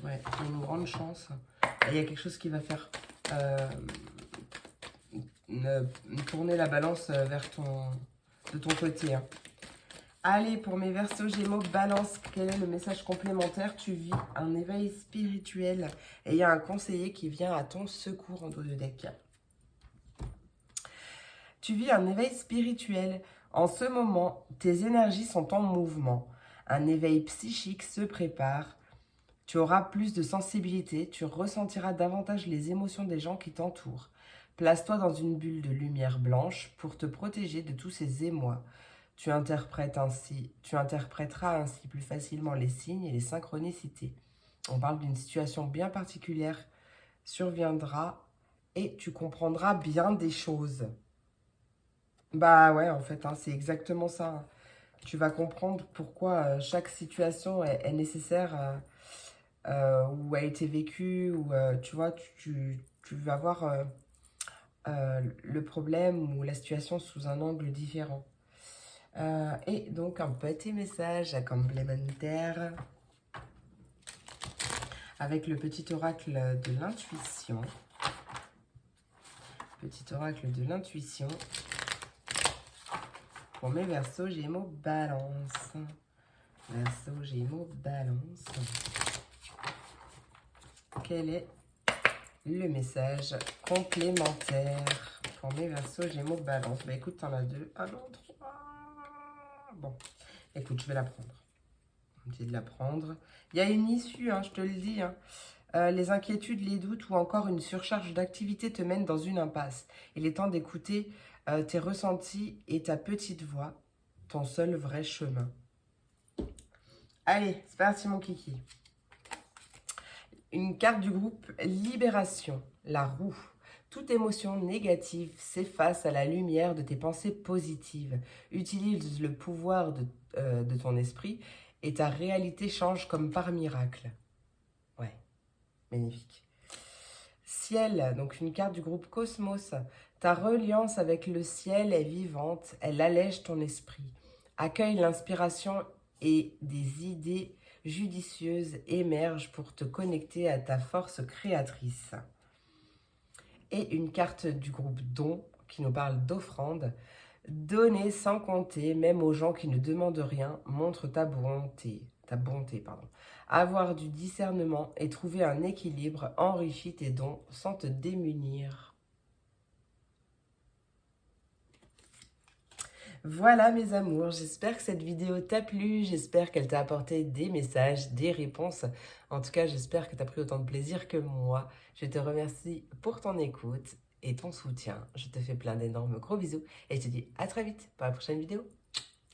Ouais, il y a une grande chance. Et il y a quelque chose qui va faire tourner la balance de ton côté, hein. Allez, pour mes Verseaux, Gémeaux, Balance, quel est le message complémentaire? Tu vis un éveil spirituel et il y a un conseiller qui vient à ton secours en dos de deck. Tu vis un éveil spirituel. En ce moment, tes énergies sont en mouvement. Un éveil psychique se prépare. Tu auras plus de sensibilité, tu ressentiras davantage les émotions des gens qui t'entourent. Place-toi dans une bulle de lumière blanche pour te protéger de tous ces émois. Tu interpréteras ainsi plus facilement les signes et les synchronicités. On parle d'une situation bien particulière surviendra et tu comprendras bien des choses. Bah ouais, en fait, hein, c'est exactement ça, hein. Tu vas comprendre pourquoi chaque situation est nécessaire, ou a été vécue, ou tu vois, tu vas voir le problème ou la situation sous un angle différent. Et donc un petit message complémentaire avec le petit oracle de l'intuition. Petit oracle de l'intuition pour mes Verseaux, Gémeaux, Balance. Verseaux, Gémeaux, Balance. Quel est le message complémentaire pour mes Verseaux, Gémeaux, Balance? Bah écoute, t'en as deux. Ah non, trois. Bon, écoute, je vais la prendre. Essayer de la prendre. Il y a une issue, hein, je te le dis, hein. Les inquiétudes, les doutes ou encore une surcharge d'activité te mènent dans une impasse. Il est temps d'écouter tes ressentis et ta petite voix, ton seul vrai chemin. Allez, c'est parti mon kiki. Une carte du groupe Libération, la roue. Toute émotion négative s'efface à la lumière de tes pensées positives. Utilise le pouvoir de ton esprit et ta réalité change comme par miracle. Ouais, magnifique. Ciel, donc une carte du groupe Cosmos. Ta reliance avec le ciel est vivante, elle allège ton esprit. Accueille l'inspiration et des idées judicieuses émergent pour te connecter à ta force créatrice. Et une carte du groupe Don qui nous parle d'offrande. Donner sans compter, même aux gens qui ne demandent rien, montre ta bonté. Avoir du discernement et trouver un équilibre enrichit tes dons sans te démunir. Voilà mes amours, j'espère que cette vidéo t'a plu, j'espère qu'elle t'a apporté des messages, des réponses. En tout cas, j'espère que tu as pris autant de plaisir que moi. Je te remercie pour ton écoute et ton soutien. Je te fais plein d'énormes gros bisous et je te dis à très vite pour la prochaine vidéo.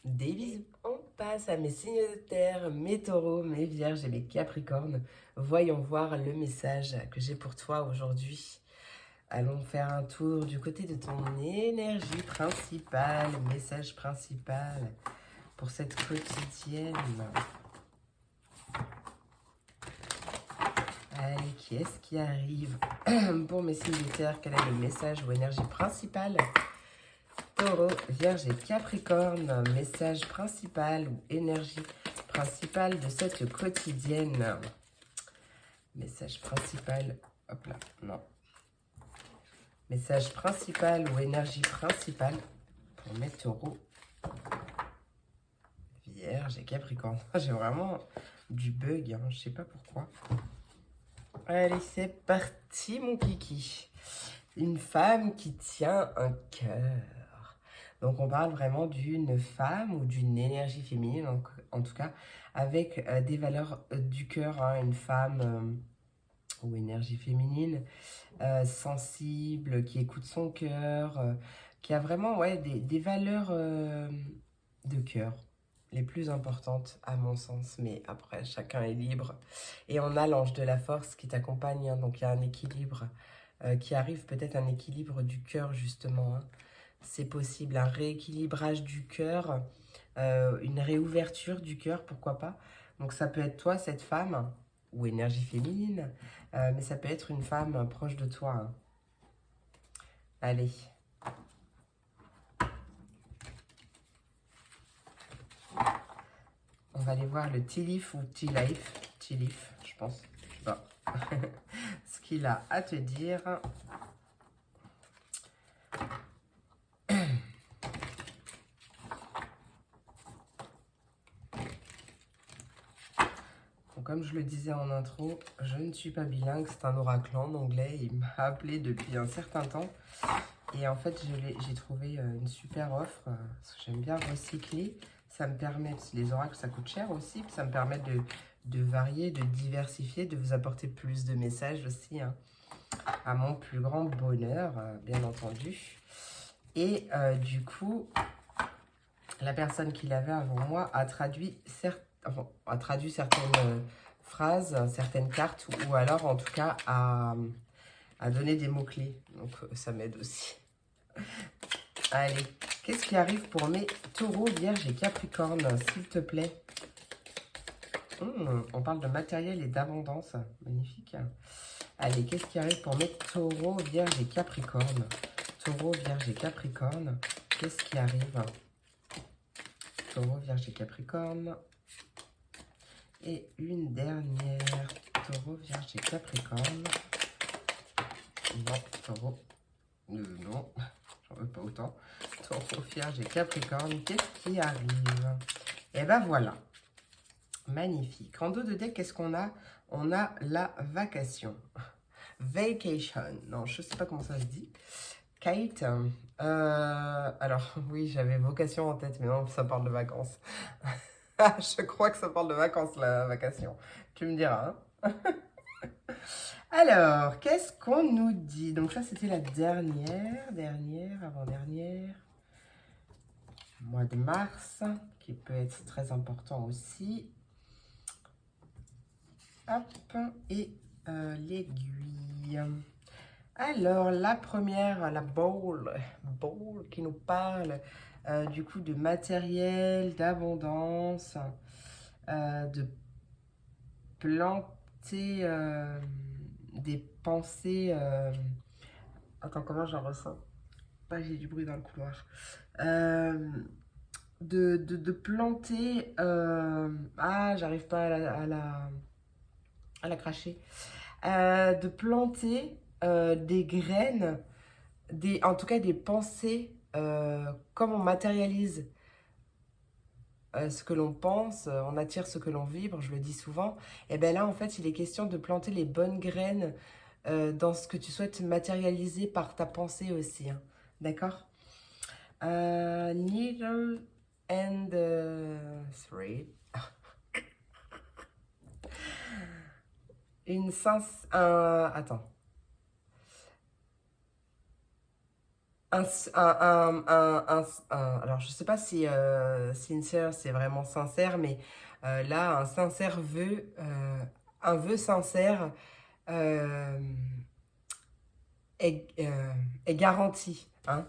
Des bisous. On passe à mes signes de terre, mes taureaux, mes vierges et mes capricornes. Voyons voir le message que j'ai pour toi aujourd'hui. Allons faire un tour du côté de ton énergie principale, message principal pour cette quotidienne. Allez, qui est-ce qui arrive pour mes signes de terre? Quel est le message ou énergie principale? Taureau, Vierge et Capricorne, message principal ou énergie principale de cette quotidienne. Message principal, hop là, non. Message principal ou énergie principale pour mes taureaux, Vierge et Capricorne. J'ai vraiment du bug, hein, je sais pas pourquoi. Allez, c'est parti mon kiki. Une femme qui tient un cœur. Donc, on parle vraiment d'une femme ou d'une énergie féminine, en tout cas, avec des valeurs du cœur. Hein, une femme ou énergie féminine, sensible, qui écoute son cœur, qui a vraiment ouais, des valeurs de cœur les plus importantes à mon sens, mais après chacun est libre. Et on a l'ange de la force qui t'accompagne, hein, donc il y a un équilibre qui arrive, peut-être un équilibre du cœur justement. Hein. C'est possible, un rééquilibrage du cœur, une réouverture du cœur, pourquoi pas. Donc ça peut être toi, cette femme, ou énergie féminine, mais ça peut être une femme proche de toi. Hein. Allez. On va aller voir le Tilif ou Tilif. Tilif, je pense. Je sais pas. Ce qu'il a à te dire. Bon, comme je le disais en intro, je ne suis pas bilingue. C'est un oracle en anglais. Il m'a appelé depuis un certain temps. Et en fait, j'ai trouvé une super offre. Parce que j'aime bien recycler. Ça me permet, les oracles, ça coûte cher aussi. Ça me permet de varier, de diversifier, de vous apporter plus de messages aussi. Hein, à mon plus grand bonheur, bien entendu. Et du coup, la personne qui l'avait avant moi a traduit, certaines phrases, certaines cartes, ou alors en tout cas a donné des mots-clés. Donc ça m'aide aussi. Allez, qu'est-ce qui arrive pour mes taureaux, vierges et capricornes, s'il te plaît? On parle de matériel et d'abondance. Magnifique. Allez, qu'est-ce qui arrive pour mes taureaux, vierges et capricornes? Taureau, vierge et capricorne, qu'est-ce qui arrive? Taureau, vierge et capricorne. Et une dernière. Taureau, vierge et capricorne. Non, taureau. Non, j'en veux pas autant. Taureau, vierge et capricorne, qu'est-ce qui arrive? Et ben voilà. Magnifique. En dos de deck, qu'est-ce qu'on a? On a la vacation. Vacation. Non, je sais pas comment ça se dit. Kate, alors oui, j'avais vocation en tête, mais non, ça parle de vacances. Je crois que ça parle de vacances, la vacation. Tu me diras. Hein. Alors, qu'est-ce qu'on nous dit? Donc ça, c'était la avant-dernière. Mois de mars, qui peut être très important aussi. Hop, et l'aiguille. Alors, la première, la bowl qui nous parle du coup de matériel, d'abondance, de planter des pensées. Attends, comment j'en ressens? Ah, j'ai du bruit dans le couloir. De planter. Ah, j'arrive pas à la cracher. De planter des graines, en tout cas des pensées, comme on matérialise ce que l'on pense, on attire ce que l'on vibre, je le dis souvent. Et bien là, en fait, il est question de planter les bonnes graines dans ce que tu souhaites matérialiser par ta pensée aussi. Hein. D'accord? Needle and thread. Attends. Alors, je sais pas si sincere, c'est vraiment sincère, mais là, un sincère vœu, un vœu sincère euh, est garanti. Hein.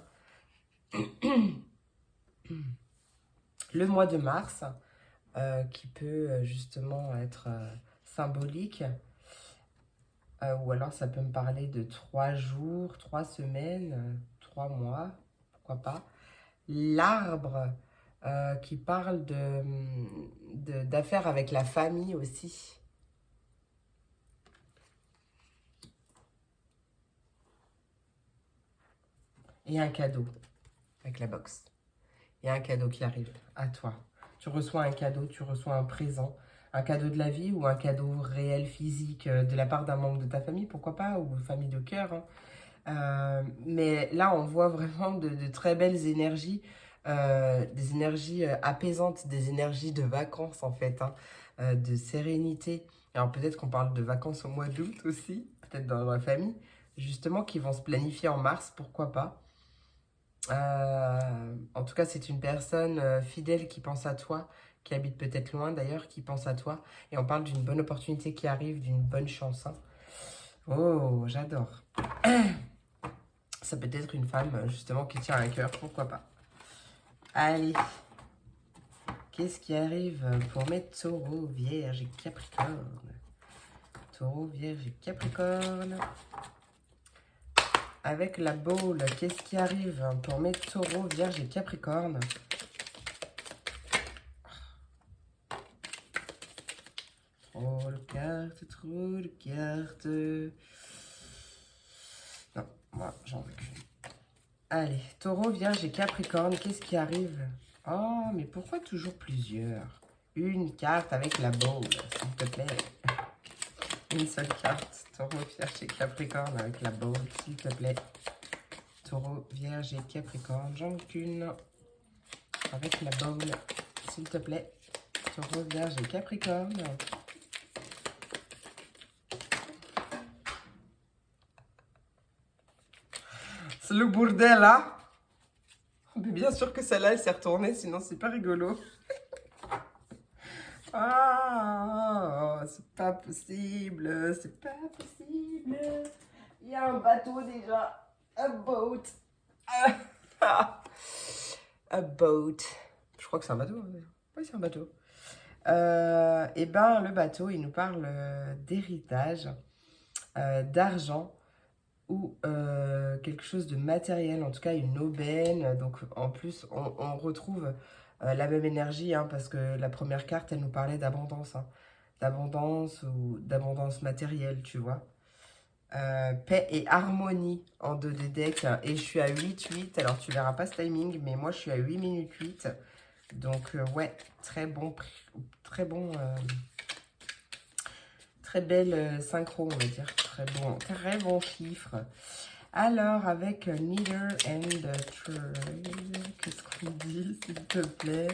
Le mois de mars, qui peut justement être symbolique, ou alors ça peut me parler de 3 jours, 3 semaines, 3 mois, pourquoi pas. L'arbre qui parle d'affaires avec la famille aussi. Et un cadeau avec la box. Il y a un cadeau qui arrive à toi. Tu reçois un cadeau, tu reçois un présent. Un cadeau de la vie ou un cadeau réel, physique, de la part d'un membre de ta famille, pourquoi pas, ou famille de cœur. Hein. Mais là, on voit vraiment de très belles énergies, des énergies apaisantes, des énergies de vacances en fait, hein, de sérénité. Alors peut-être qu'on parle de vacances au mois d'août aussi, peut-être dans la famille, justement, qui vont se planifier en mars, pourquoi pas. En tout cas, c'est une personne fidèle qui pense à toi, qui habite peut-être loin d'ailleurs, qui pense à toi. Et on parle d'une bonne opportunité qui arrive, d'une bonne chance, hein. Oh, j'adore. Ça peut être une femme, justement, qui tient à cœur, pourquoi pas. Allez, qu'est-ce qui arrive pour mes taureaux, vierge et capricorne? Taureau, vierge et capricorne. Avec la boule, qu'est-ce qui arrive pour mes taureaux, vierge et capricorne? Trop de cartes, trop de cartes. Non, moi, j'en veux qu'une. Allez, taureau, vierge et capricorne, qu'est-ce qui arrive? Oh, mais pourquoi toujours plusieurs? Une carte avec la boule, s'il te plaît. Une seule carte. Taureau, vierge et capricorne avec la boule, s'il te plaît. Taureau, vierge et capricorne, j'en veux qu'une. Avec la boule, s'il te plaît. Taureau, vierge et capricorne. C'est le bordel, hein? Mais bien sûr que celle-là, elle s'est retournée, sinon c'est pas rigolo. Ah, c'est pas possible, c'est pas possible. Il y a un bateau déjà. A boat. A boat. Je crois que c'est un bateau. Oui, c'est un bateau. Et ben, le bateau, il nous parle d'héritage, d'argent ou quelque chose de matériel, en tout cas une aubaine. Donc en plus, on retrouve la même énergie, hein, parce que la première carte, elle nous parlait d'abondance, hein, d'abondance ou d'abondance matérielle, tu vois. Paix et harmonie en 2D deck. Et je suis à 8-8. Alors, tu verras pas ce timing, mais moi, je suis à 8 minutes 8. Donc, ouais, très bon, très belle synchro, on va dire. Très bon chiffre. Alors, avec Neither and Trade, qu'est-ce qu'on dit, s'il te plaît?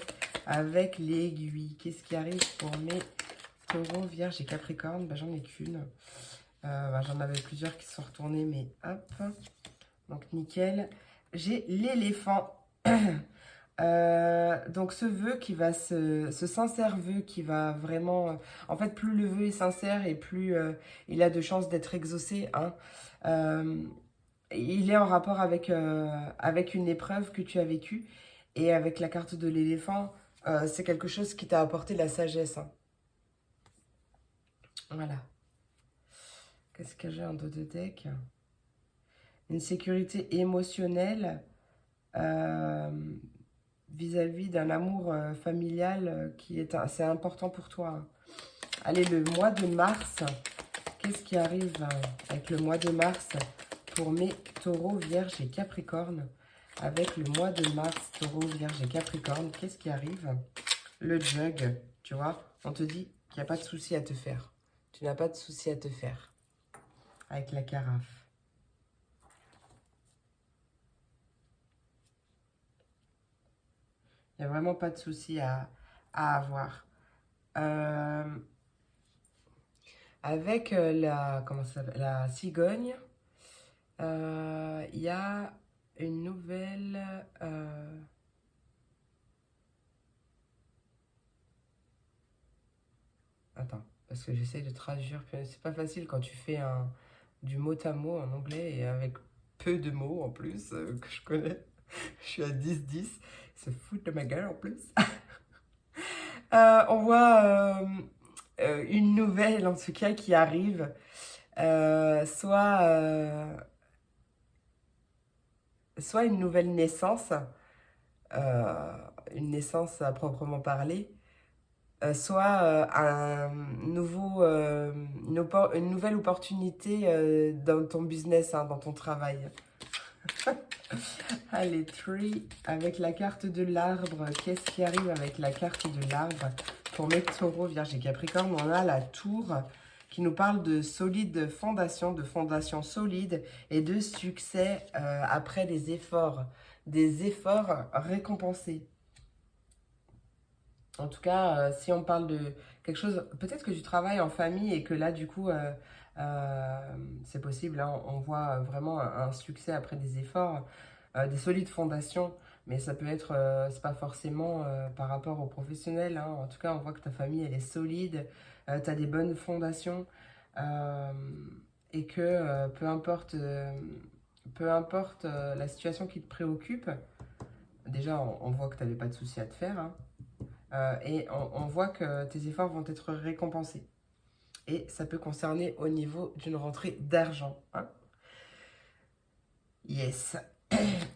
Avec l'aiguille, qu'est-ce qui arrive pour mes taureaux, vierge et capricorne? J'en ai qu'une. J'en avais plusieurs qui se sont retournés, mais hop. Donc, nickel. J'ai l'éléphant. Donc, ce vœu qui va ce sincère vœu qui va vraiment... en fait, plus le vœu est sincère et plus il a de chances d'être exaucé, hein. Il est en rapport avec, avec une épreuve que tu as vécue. Et avec la carte de l'éléphant, c'est quelque chose qui t'a apporté la sagesse, hein. Voilà. Qu'est-ce que j'ai en dos de deck? Une sécurité émotionnelle vis-à-vis d'un amour familial qui est assez important pour toi, hein. Allez, le mois de mars, qu'est-ce qui arrive avec le mois de mars pour mes taureaux, vierges et capricornes? Avec le mois de mars, taureau, vierge et capricorne, qu'est-ce qui arrive? Le jug, tu vois, on te dit qu'il n'y a pas de souci à te faire. Tu n'as pas de souci à te faire. Avec la carafe. Il n'y a vraiment pas de souci à avoir. Avec comment ça s'appelle, la cigogne, il y a une nouvelle... Attends, parce que j'essaie de traduire. C'est pas facile quand tu fais du mot à mot en anglais et avec peu de mots en plus que je connais. Je suis à 10-10. Se foutent de ma gueule en plus. On voit une nouvelle en tout cas qui arrive. Soit une nouvelle naissance, une naissance à proprement parler, soit une nouvelle opportunité dans ton business, hein, dans ton travail. Allez, Tree, avec la carte de l'arbre, qu'est-ce qui arrive avec la carte de l'arbre pour mes taureaux, vierge et capricorne? On a la tour qui nous parle de solide fondation, de fondation solide et de succès après des efforts récompensés. En tout cas, si on parle de quelque chose, peut-être que tu travailles en famille et que là, du coup, c'est possible, hein, on voit vraiment un succès après des efforts, des solides fondations, mais ça peut être, c'est pas forcément par rapport aux professionnels, hein. En tout cas, on voit que ta famille, elle est solide, tu as des bonnes fondations, euh, et que peu importe la situation qui te préoccupe, déjà, on voit que tu n'avais pas de soucis à te faire, hein. Et on voit que tes efforts vont être récompensés. Et ça peut concerner au niveau d'une rentrée d'argent, hein. Yes.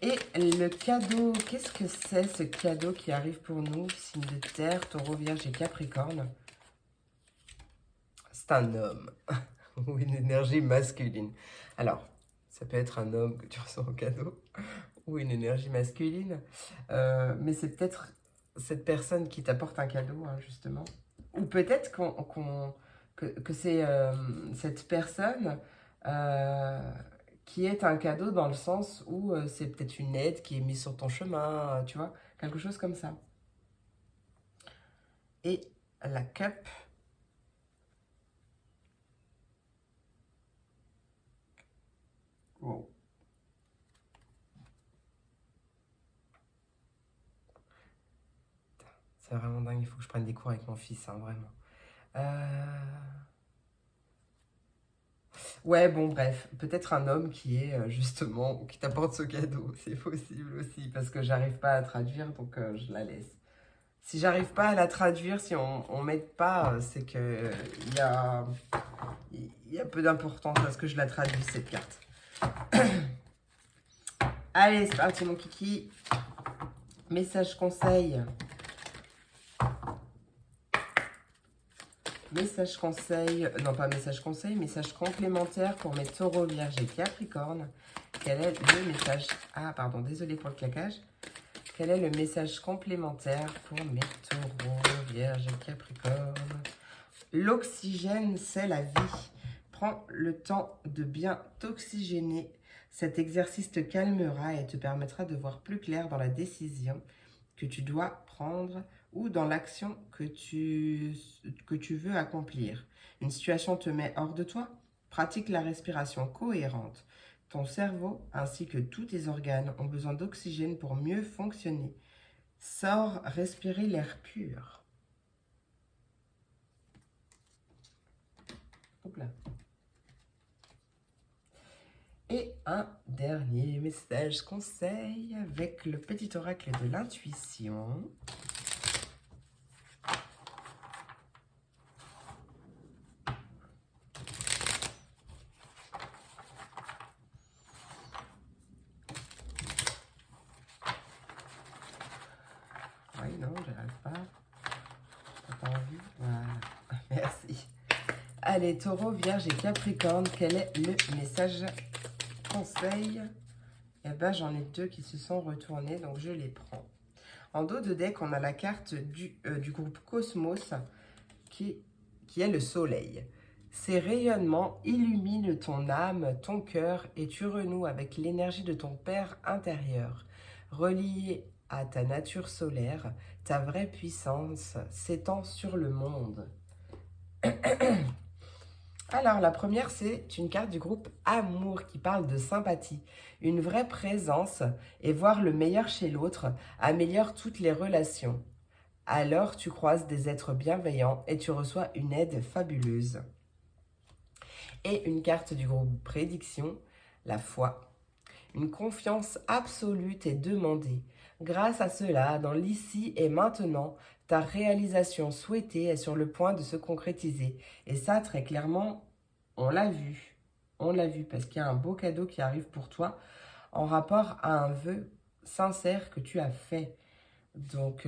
Et le cadeau, qu'est-ce que c'est ce cadeau qui arrive pour nous? Signe de terre, taureau, vierge et capricorne. C'est un homme ou une énergie masculine. Alors, ça peut être un homme que tu reçois en cadeau ou une énergie masculine. Mais c'est peut-être cette personne qui t'apporte un cadeau, hein, justement. Ou peut-être que c'est cette personne qui est un cadeau dans le sens où c'est peut-être une aide qui est mise sur ton chemin, tu vois, quelque chose comme ça. Et la cup. Wow. C'est vraiment dingue, il faut que je prenne des cours avec mon fils, hein, vraiment. Ouais, bon, bref, peut-être un homme qui est justement, qui t'apporte ce cadeau, c'est possible aussi, parce que j'arrive pas à traduire, donc je la laisse. Si j'arrive pas à la traduire, si on m'aide pas, c'est que il y a peu d'importance à ce que je la traduise, cette carte. Allez, c'est parti, mon kiki. Message conseil. Message conseil, non pas message conseil, message complémentaire pour mes taureaux, vierges et capricornes. Quel est le message... Ah, pardon, désolé pour le claquage. Quel est le message complémentaire pour mes taureaux, vierges et capricornes? L'oxygène, c'est la vie. Prends le temps de bien t'oxygéner. Cet exercice te calmera et te permettra de voir plus clair dans la décision que tu dois prendre ou dans l'action que tu veux accomplir. Une situation te met hors de toi? Pratique la respiration cohérente. Ton cerveau ainsi que tous tes organes ont besoin d'oxygène pour mieux fonctionner. Sors respirer l'air pur. Hop là. Et un dernier message conseil avec le petit oracle de l'intuition. Oui, non, je n'arrive pas. T'as pas envie? Voilà. Merci. Allez, taureau, vierge et capricorne, quel est le message conseil? Eh ben, j'en ai deux qui se sont retournés, donc je les prends. En dos de deck, on a la carte du groupe Cosmos qui est le soleil. Ces rayonnements illuminent ton âme, ton cœur et tu renoues avec l'énergie de ton Père intérieur. Relié à ta nature solaire, ta vraie puissance s'étend sur le monde. Alors, la première, c'est une carte du groupe Amour qui parle de sympathie. Une vraie présence et voir le meilleur chez l'autre améliore toutes les relations. Alors, tu croises des êtres bienveillants et tu reçois une aide fabuleuse. Et une carte du groupe Prédiction, la foi. Une confiance absolue t'est demandée. Grâce à cela, dans l'ici et maintenant, ta réalisation souhaitée est sur le point de se concrétiser. Et ça, très clairement, on l'a vu. On l'a vu parce qu'il y a un beau cadeau qui arrive pour toi en rapport à un vœu sincère que tu as fait. Donc,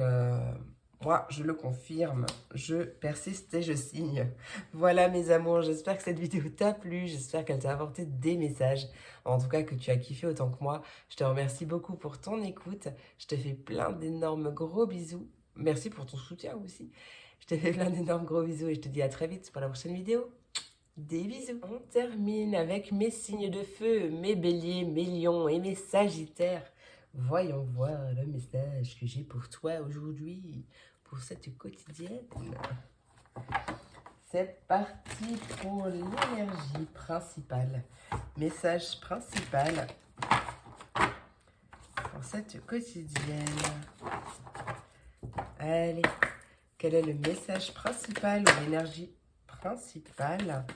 moi, je le confirme, je persiste et je signe. Voilà mes amours, j'espère que cette vidéo t'a plu, j'espère qu'elle t'a apporté des messages, en tout cas que tu as kiffé autant que moi. Je te remercie beaucoup pour ton écoute, je te fais plein d'énormes gros bisous. Merci pour ton soutien aussi. Je te fais plein d'énormes gros bisous et je te dis à très vite pour la prochaine vidéo. Des bisous. On termine avec mes signes de feu, mes béliers, mes lions et mes sagittaires. Voyons voir le message que j'ai pour toi aujourd'hui, pour cette quotidienne. C'est parti pour l'énergie principale. Message principal pour cette quotidienne. Allez, quel est le message principal ou l'énergie principale?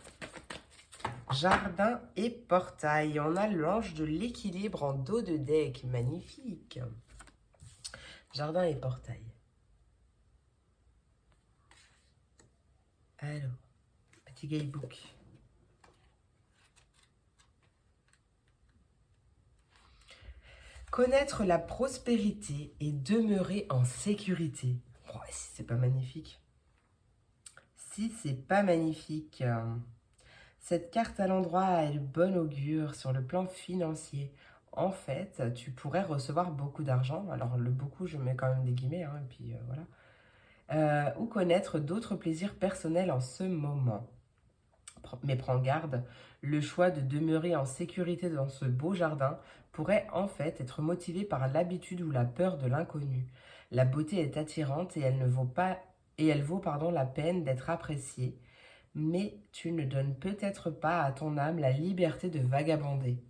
Jardin et portail. On a l'ange de l'équilibre en dos de deck. Magnifique. Jardin et portail. Alors, petit guidebook. Connaître la prospérité et demeurer en sécurité. Oh, si c'est pas magnifique. Si c'est pas magnifique. Cette carte à l'endroit a le bon augure sur le plan financier. En fait, tu pourrais recevoir beaucoup d'argent. Alors, le beaucoup, je mets quand même des guillemets, hein, et puis voilà. Ou connaître d'autres plaisirs personnels en ce moment. Mais prends garde, le choix de demeurer en sécurité dans ce beau jardin pourrait en fait être motivé par l'habitude ou la peur de l'inconnu. La beauté est attirante et elle ne vaut pas et elle vaut la peine d'être appréciée, mais tu ne donnes peut-être pas à ton âme la liberté de vagabonder.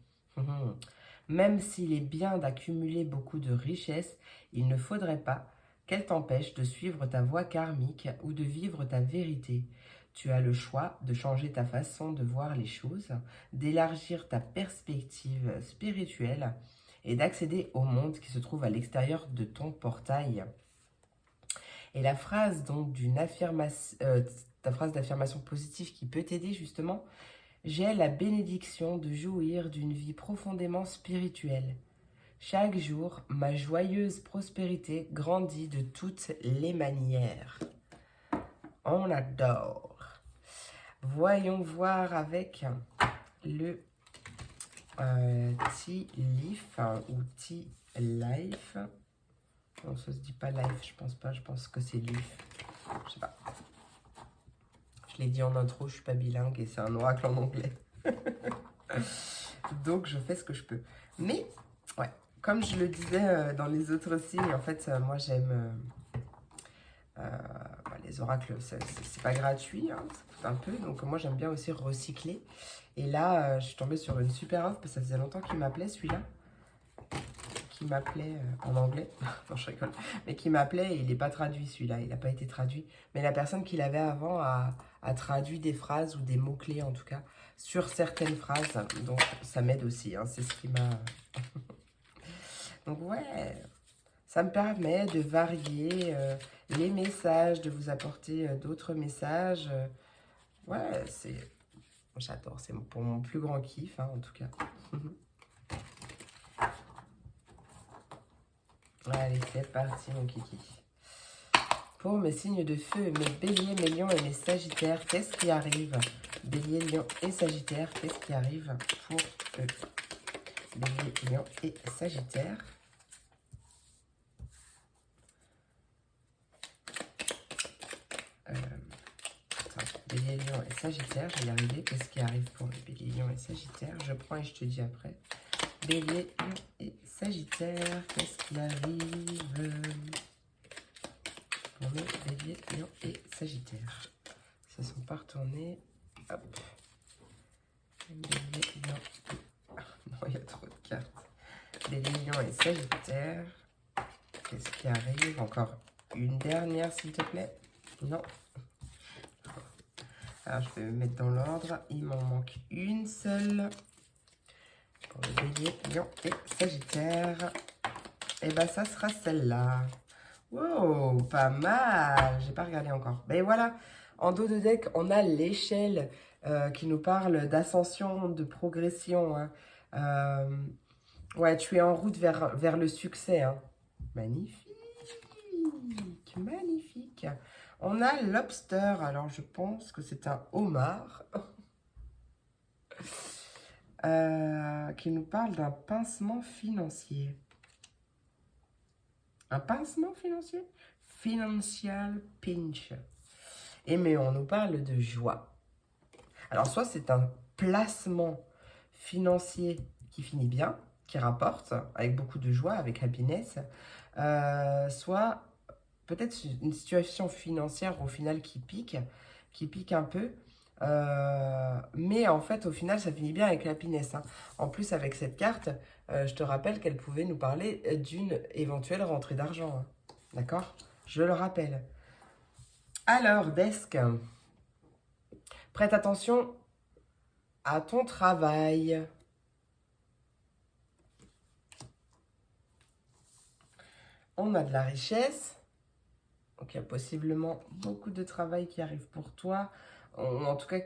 Même s'il est bien d'accumuler beaucoup de richesses, il ne faudrait pas qu'elle t'empêche de suivre ta voie karmique ou de vivre ta vérité. Tu as le choix de changer ta façon de voir les choses, d'élargir ta perspective spirituelle et d'accéder au monde qui se trouve à l'extérieur de ton portail. Et la phrase donc d'une affirmation, ta phrase d'affirmation positive qui peut t'aider justement, j'ai la bénédiction de jouir d'une vie profondément spirituelle. Chaque jour, ma joyeuse prospérité grandit de toutes les manières. On adore. Voyons voir avec le Tea Leaf ou Tea Life. Non, ça se dit pas life, je pense pas, je pense que c'est leaf. Je sais pas. Je l'ai dit en intro, je suis pas bilingue et c'est un oracle en anglais. Donc je fais ce que je peux. Mais, ouais, comme je le disais dans les autres signes, en fait, moi j'aime... les oracles, c'est pas gratuit, hein, ça coûte un peu. Donc moi j'aime bien aussi recycler. Et là, je suis tombée sur une super offre parce que ça faisait longtemps qu'il m'appelait celui-là. Qui m'appelait en anglais, non je rigole, mais qui m'appelait et il n'est pas traduit celui-là, il n'a pas été traduit. Mais la personne qui l'avait avant a traduit des phrases ou des mots-clés en tout cas sur certaines phrases, donc ça m'aide aussi, hein, c'est ce qui m'a... Donc ouais, ça me permet de varier les messages, de vous apporter d'autres messages. Ouais, c'est... J'adore, c'est pour mon plus grand kiff, hein, en tout cas. Allez, c'est parti, mon kiki. Pour mes signes de feu, mes béliers, mes lions et mes sagittaires, qu'est-ce qui arrive? Bélier, lion et sagittaire, qu'est-ce qui arrive pour eux? Bélier, lion et sagittaire. Bélier, lion et sagittaire, je vais y arriver. Qu'est-ce qui arrive pour les béliers, lion et sagittaire? Je prends et je te dis après. Bélier, lion et sagittaire, qu'est-ce qui arrive pour mes béliers, lion et sagittaire? Ça ne sont pas retournés. Hop. Bélier, lion. Non, il y a trop de cartes. Bélier, lion et sagittaire. Qu'est-ce qui arrive? Encore une dernière, s'il te plaît. Non. Alors, je vais me mettre dans l'ordre. Il m'en manque une seule. Pour le bélier, lion et sagittaire. Et ben, ça sera celle-là. Wow, pas mal. J'ai pas regardé encore. Mais voilà, en dos de deck, on a l'échelle qui nous parle d'ascension, de progression. Hein. Ouais, tu es en route vers le succès. Hein. Magnifique, magnifique. On a lobster. Alors, je pense que c'est un homard qui nous parle d'un pincement financier. Un pincement financier? Financial pinch. Et mais on nous parle de joie. Alors, soit c'est un placement financier qui finit bien, qui rapporte avec beaucoup de joie, avec happiness, soit peut-être une situation financière au final qui pique un peu. Mais en fait, au final, ça finit bien avec l'happiness, hein. En plus, avec cette carte, je te rappelle qu'elle pouvait nous parler d'une éventuelle rentrée d'argent, hein. D'accord? Je le rappelle. Alors, Desk, prête attention à ton travail. On a de la richesse. Donc, il y a possiblement beaucoup de travail qui arrive pour toi. En tout cas,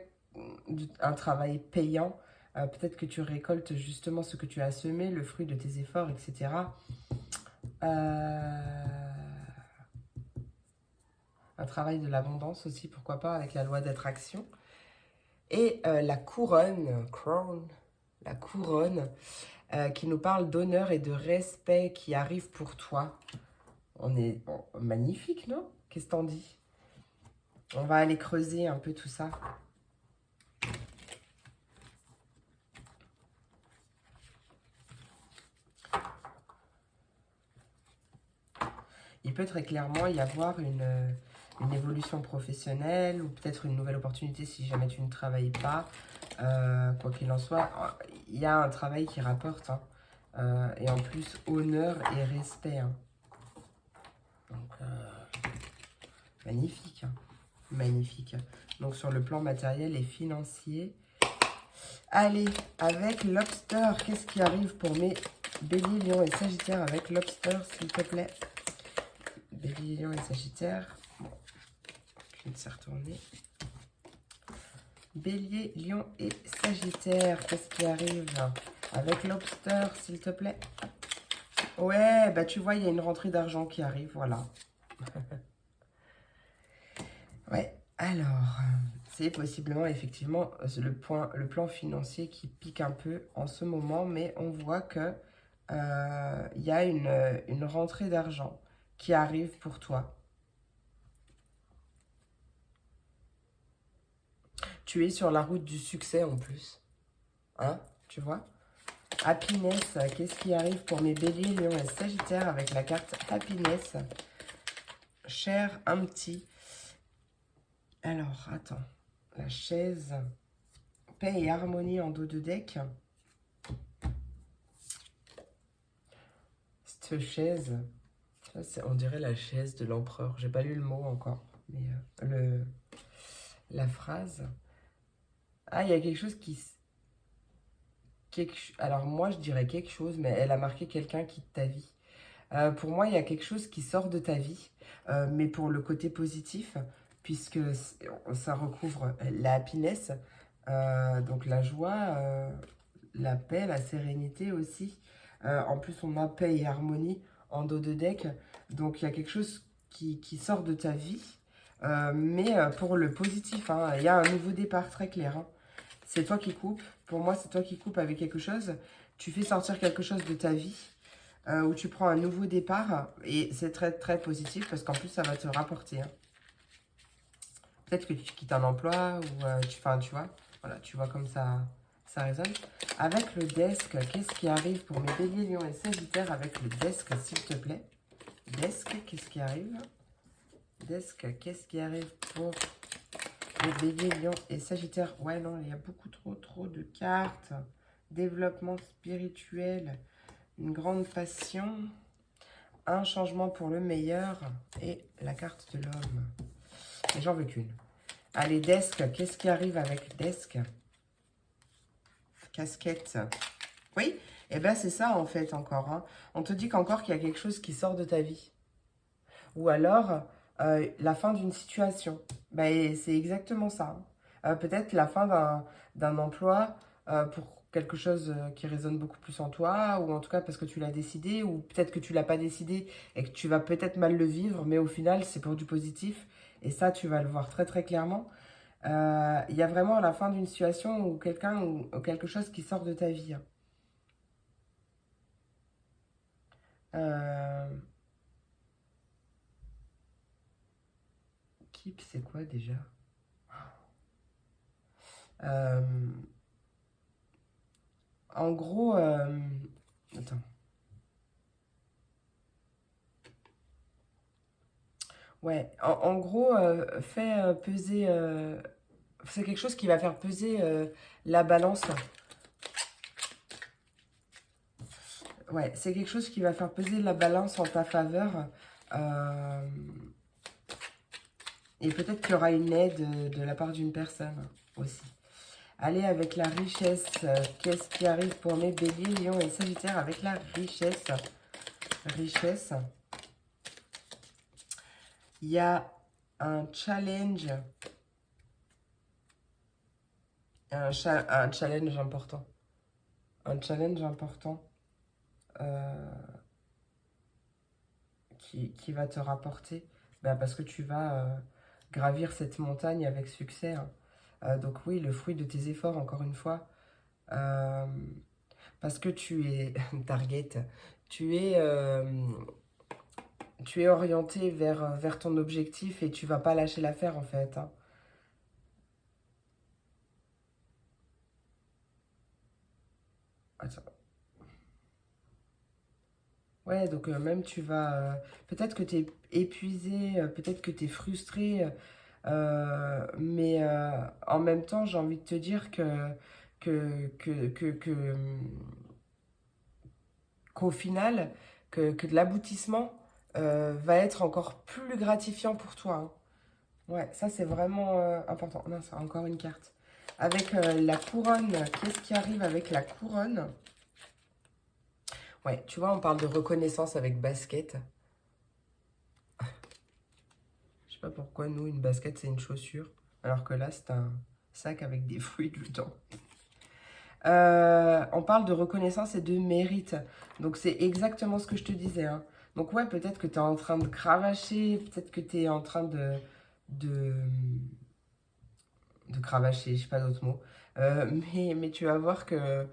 un travail payant. Peut-être que tu récoltes justement ce que tu as semé, le fruit de tes efforts, etc. Un travail de l'abondance aussi, pourquoi pas, avec la loi d'attraction. Et la couronne qui nous parle d'honneur et de respect qui arrive pour toi. Magnifique, non? Qu'est-ce que t'en dis? On va aller creuser un peu tout ça. Il peut très clairement y avoir une évolution professionnelle ou peut-être une nouvelle opportunité si jamais tu ne travailles pas. Quoi qu'il en soit, il y a un travail qui rapporte, hein. Et en plus, honneur et respect, hein. Donc, magnifique, hein. Magnifique. Donc, sur le plan matériel et financier. Allez, avec Lobster, qu'est-ce qui arrive pour mes Bélier, Lion et Sagittaire avec Lobster, s'il te plaît? Bélier, Lion et Sagittaire. Bon, je s'est retourné. Bélier, Lion et Sagittaire, qu'est-ce qui arrive avec Lobster, s'il te plaît? Ouais, bah tu vois, il y a une rentrée d'argent qui arrive, voilà. Ouais, alors, c'est possiblement effectivement le plan financier qui pique un peu en ce moment, mais on voit que il y a une rentrée d'argent qui arrive pour toi. Tu es sur la route du succès en plus, hein, tu vois? Happiness, qu'est-ce qui arrive pour mes béliers, lions et sagittaires avec la carte Happiness? Cher, un petit. Alors, attends. La chaise. Paix et harmonie en dos de deck. Cette chaise, on dirait la chaise de l'empereur. J'ai pas lu le mot encore, mais la phrase. Ah, il y a quelque chose qui... Alors moi, je dirais quelque chose, mais elle a marqué quelqu'un qui de ta vie. Pour moi, il y a quelque chose qui sort de ta vie, mais pour le côté positif, puisque ça recouvre la happiness, donc la joie, la paix, la sérénité aussi. En plus, on a paix et harmonie en dos de deck, donc il y a quelque chose qui sort de ta vie, mais pour le positif, hein, il y a un nouveau départ très clair, hein. C'est toi qui coupes, pour moi c'est toi qui coupes avec quelque chose, tu fais sortir quelque chose de ta vie, où tu prends un nouveau départ et c'est très très positif parce qu'en plus ça va te rapporter, hein. Peut-être que tu quittes un emploi ou tu vois, voilà, tu vois comme ça résonne. Avec le desk, qu'est-ce qui arrive pour mes béliers, lions et sagittaires avec le desk s'il te plaît? Desk, qu'est-ce qui arrive? Desk, qu'est-ce qui arrive pour les béliers, lions et sagittaires? Ouais, non, il y a beaucoup trop de cartes. Développement spirituel, une grande passion, un changement pour le meilleur et la carte de l'homme. Et j'en veux qu'une. Allez, desk, qu'est-ce qui arrive avec desk? Casquette. Oui, et bien c'est ça en fait encore, hein. On te dit qu'encore qu'il y a quelque chose qui sort de ta vie. Ou alors, la fin d'une situation. Ben, c'est exactement ça, hein. Peut-être la fin d'un emploi pour quelque chose qui résonne beaucoup plus en toi, ou en tout cas parce que tu l'as décidé, ou peut-être que tu l'as pas décidé et que tu vas peut-être mal le vivre, mais au final, c'est pour du positif. Et ça, tu vas le voir très très clairement. Il y a vraiment la fin d'une situation ou quelqu'un ou quelque chose qui sort de ta vie, hein. Euh, Keep, c'est quoi déjà? Euh, en gros, attends. Ouais, en gros, fais peser. C'est quelque chose qui va faire peser la balance. Ouais, c'est quelque chose qui va faire peser la balance en ta faveur. Euh, et peut-être qu'il y aura une aide de la part d'une personne aussi. Allez, avec la richesse, qu'est-ce qui arrive pour mes béliers, lions et sagittaires avec la richesse? Richesse. Il y a un challenge. Un challenge important. Un challenge important qui va te rapporter. Ben, parce que tu vas gravir cette montagne avec succès. Hein. Donc oui, le fruit de tes efforts, encore une fois. Euh, parce que tu es target. Tu es, euh, tu es orienté vers ton objectif et tu vas pas lâcher l'affaire en fait. Hein. Attends. Ouais, donc même tu vas... peut-être que tu es épuisé, peut-être que tu es frustré, mais en même temps, j'ai envie de te dire qu'au final, que de l'aboutissement va être encore plus gratifiant pour toi. Hein. Ouais, ça c'est vraiment important. Non, c'est encore une carte. Avec la couronne, qu'est-ce qui arrive avec la couronne? Ouais, tu vois, on parle de reconnaissance avec basket. Je sais pas pourquoi, nous, une basket, c'est une chaussure. Alors que là, c'est un sac avec des fruits dedans. On parle de reconnaissance et de mérite. Donc, c'est exactement ce que je te disais. Hein. Donc, ouais, peut-être que tu es en train de cravacher. Peut-être que tu es en train de, de cravacher, je sais pas d'autres mots. Mais tu vas voir que,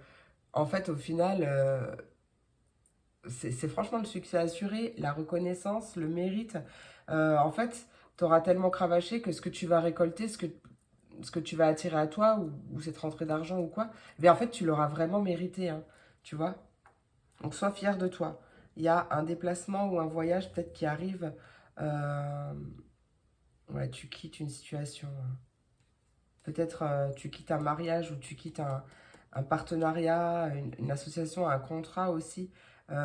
en fait, au final, c'est franchement le succès assuré, la reconnaissance, le mérite. En fait, tu auras tellement cravaché que ce que tu vas récolter, ce que tu vas attirer à toi, ou cette rentrée d'argent ou quoi, mais en fait, tu l'auras vraiment mérité, hein, tu vois. Donc, sois fier de toi. Il y a un déplacement ou un voyage peut-être qui arrive. euh, ouais, tu quittes une situation. Peut-être tu quittes un mariage ou tu quittes un partenariat, une association, un contrat aussi.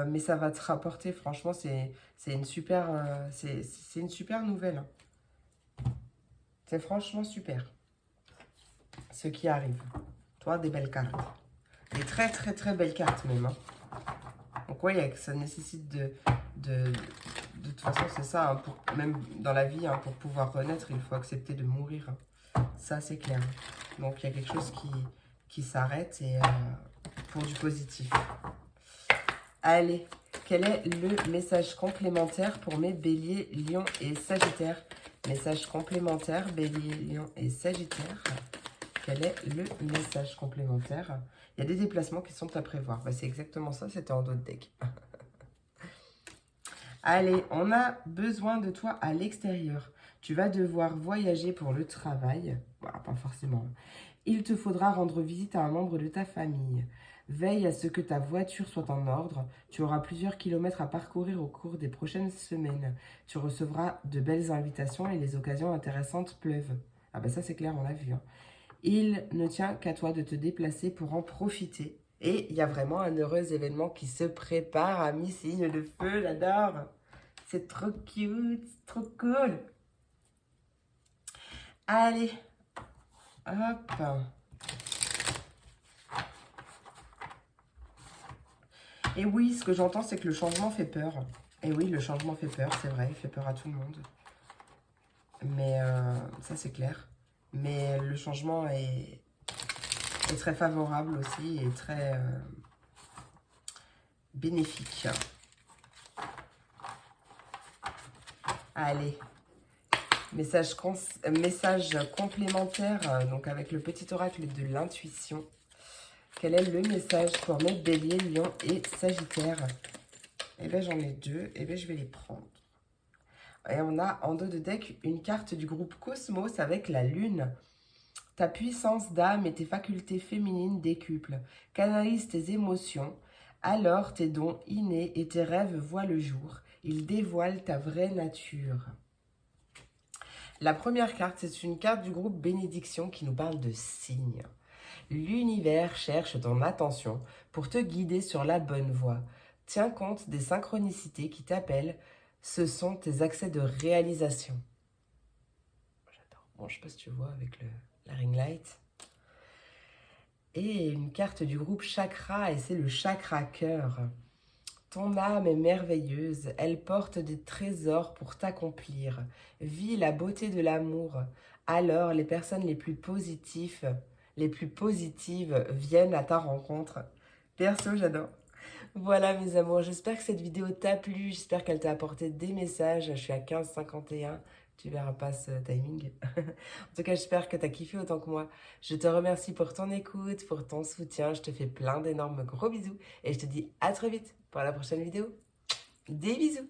Mais ça va te rapporter, franchement, c'est une super, c'est une super nouvelle. Hein. C'est franchement super, ce qui arrive. Toi, des belles cartes. Des très, très, très belles cartes même. Hein. Donc, ouais, ça nécessite de toute façon, c'est ça. Hein, même dans la vie, hein, pour pouvoir renaître, il faut accepter de mourir. Hein. Ça, c'est clair. Donc, il y a quelque chose qui s'arrête et pour du positif. Allez, quel est le message complémentaire pour mes béliers, lions et sagittaires? Message complémentaire, bélier, lion et sagittaire. Quel est le message complémentaire? Il y a des déplacements qui sont à prévoir. Bah, c'est exactement ça, c'était en dos de deck. Allez, on a besoin de toi à l'extérieur. Tu vas devoir voyager pour le travail. Voilà, pas forcément. Il te faudra rendre visite à un membre de ta famille. Veille à ce que ta voiture soit en ordre. Tu auras plusieurs kilomètres à parcourir au cours des prochaines semaines. Tu recevras de belles invitations et les occasions intéressantes pleuvent. Ah ben ça c'est clair, on l'a vu. Hein. Il ne tient qu'à toi de te déplacer pour en profiter. Et il y a vraiment un heureux événement qui se prépare, amis signe de feu, j'adore. C'est trop cute, c'est trop cool. Allez, hop. Et oui, ce que j'entends, c'est que le changement fait peur. Et oui, le changement fait peur, c'est vrai, il fait peur à tout le monde. Mais ça, c'est clair. Mais le changement est très favorable aussi et très bénéfique. Allez, message complémentaire, donc avec le petit oracle de l'intuition. Quel est le message pour mes béliers, lions et sagittaires? Eh bien, j'en ai deux. Eh bien, je vais les prendre. Et on a en dos de deck une carte du groupe Cosmos avec la lune. Ta puissance d'âme et tes facultés féminines décuplent. Canalise tes émotions. Alors tes dons innés et tes rêves voient le jour. Ils dévoilent ta vraie nature. La première carte, c'est une carte du groupe Bénédiction qui nous parle de signes. L'univers cherche ton attention pour te guider sur la bonne voie. Tiens compte des synchronicités qui t'appellent. Ce sont tes accès de réalisation. J'adore. Bon, je ne sais pas si tu vois avec la ring light. Et une carte du groupe Chakra, et c'est le chakra cœur. Ton âme est merveilleuse, elle porte des trésors pour t'accomplir. Vis la beauté de l'amour. Alors les personnes les plus positives viennent à ta rencontre. Perso, j'adore. Voilà mes amours, j'espère que cette vidéo t'a plu, j'espère qu'elle t'a apporté des messages. Je suis à 15h51, tu verras pas ce timing. En tout cas, j'espère que t'as kiffé autant que moi. Je te remercie pour ton écoute, pour ton soutien. Je te fais plein d'énormes gros bisous et je te dis à très vite pour la prochaine vidéo. Des bisous!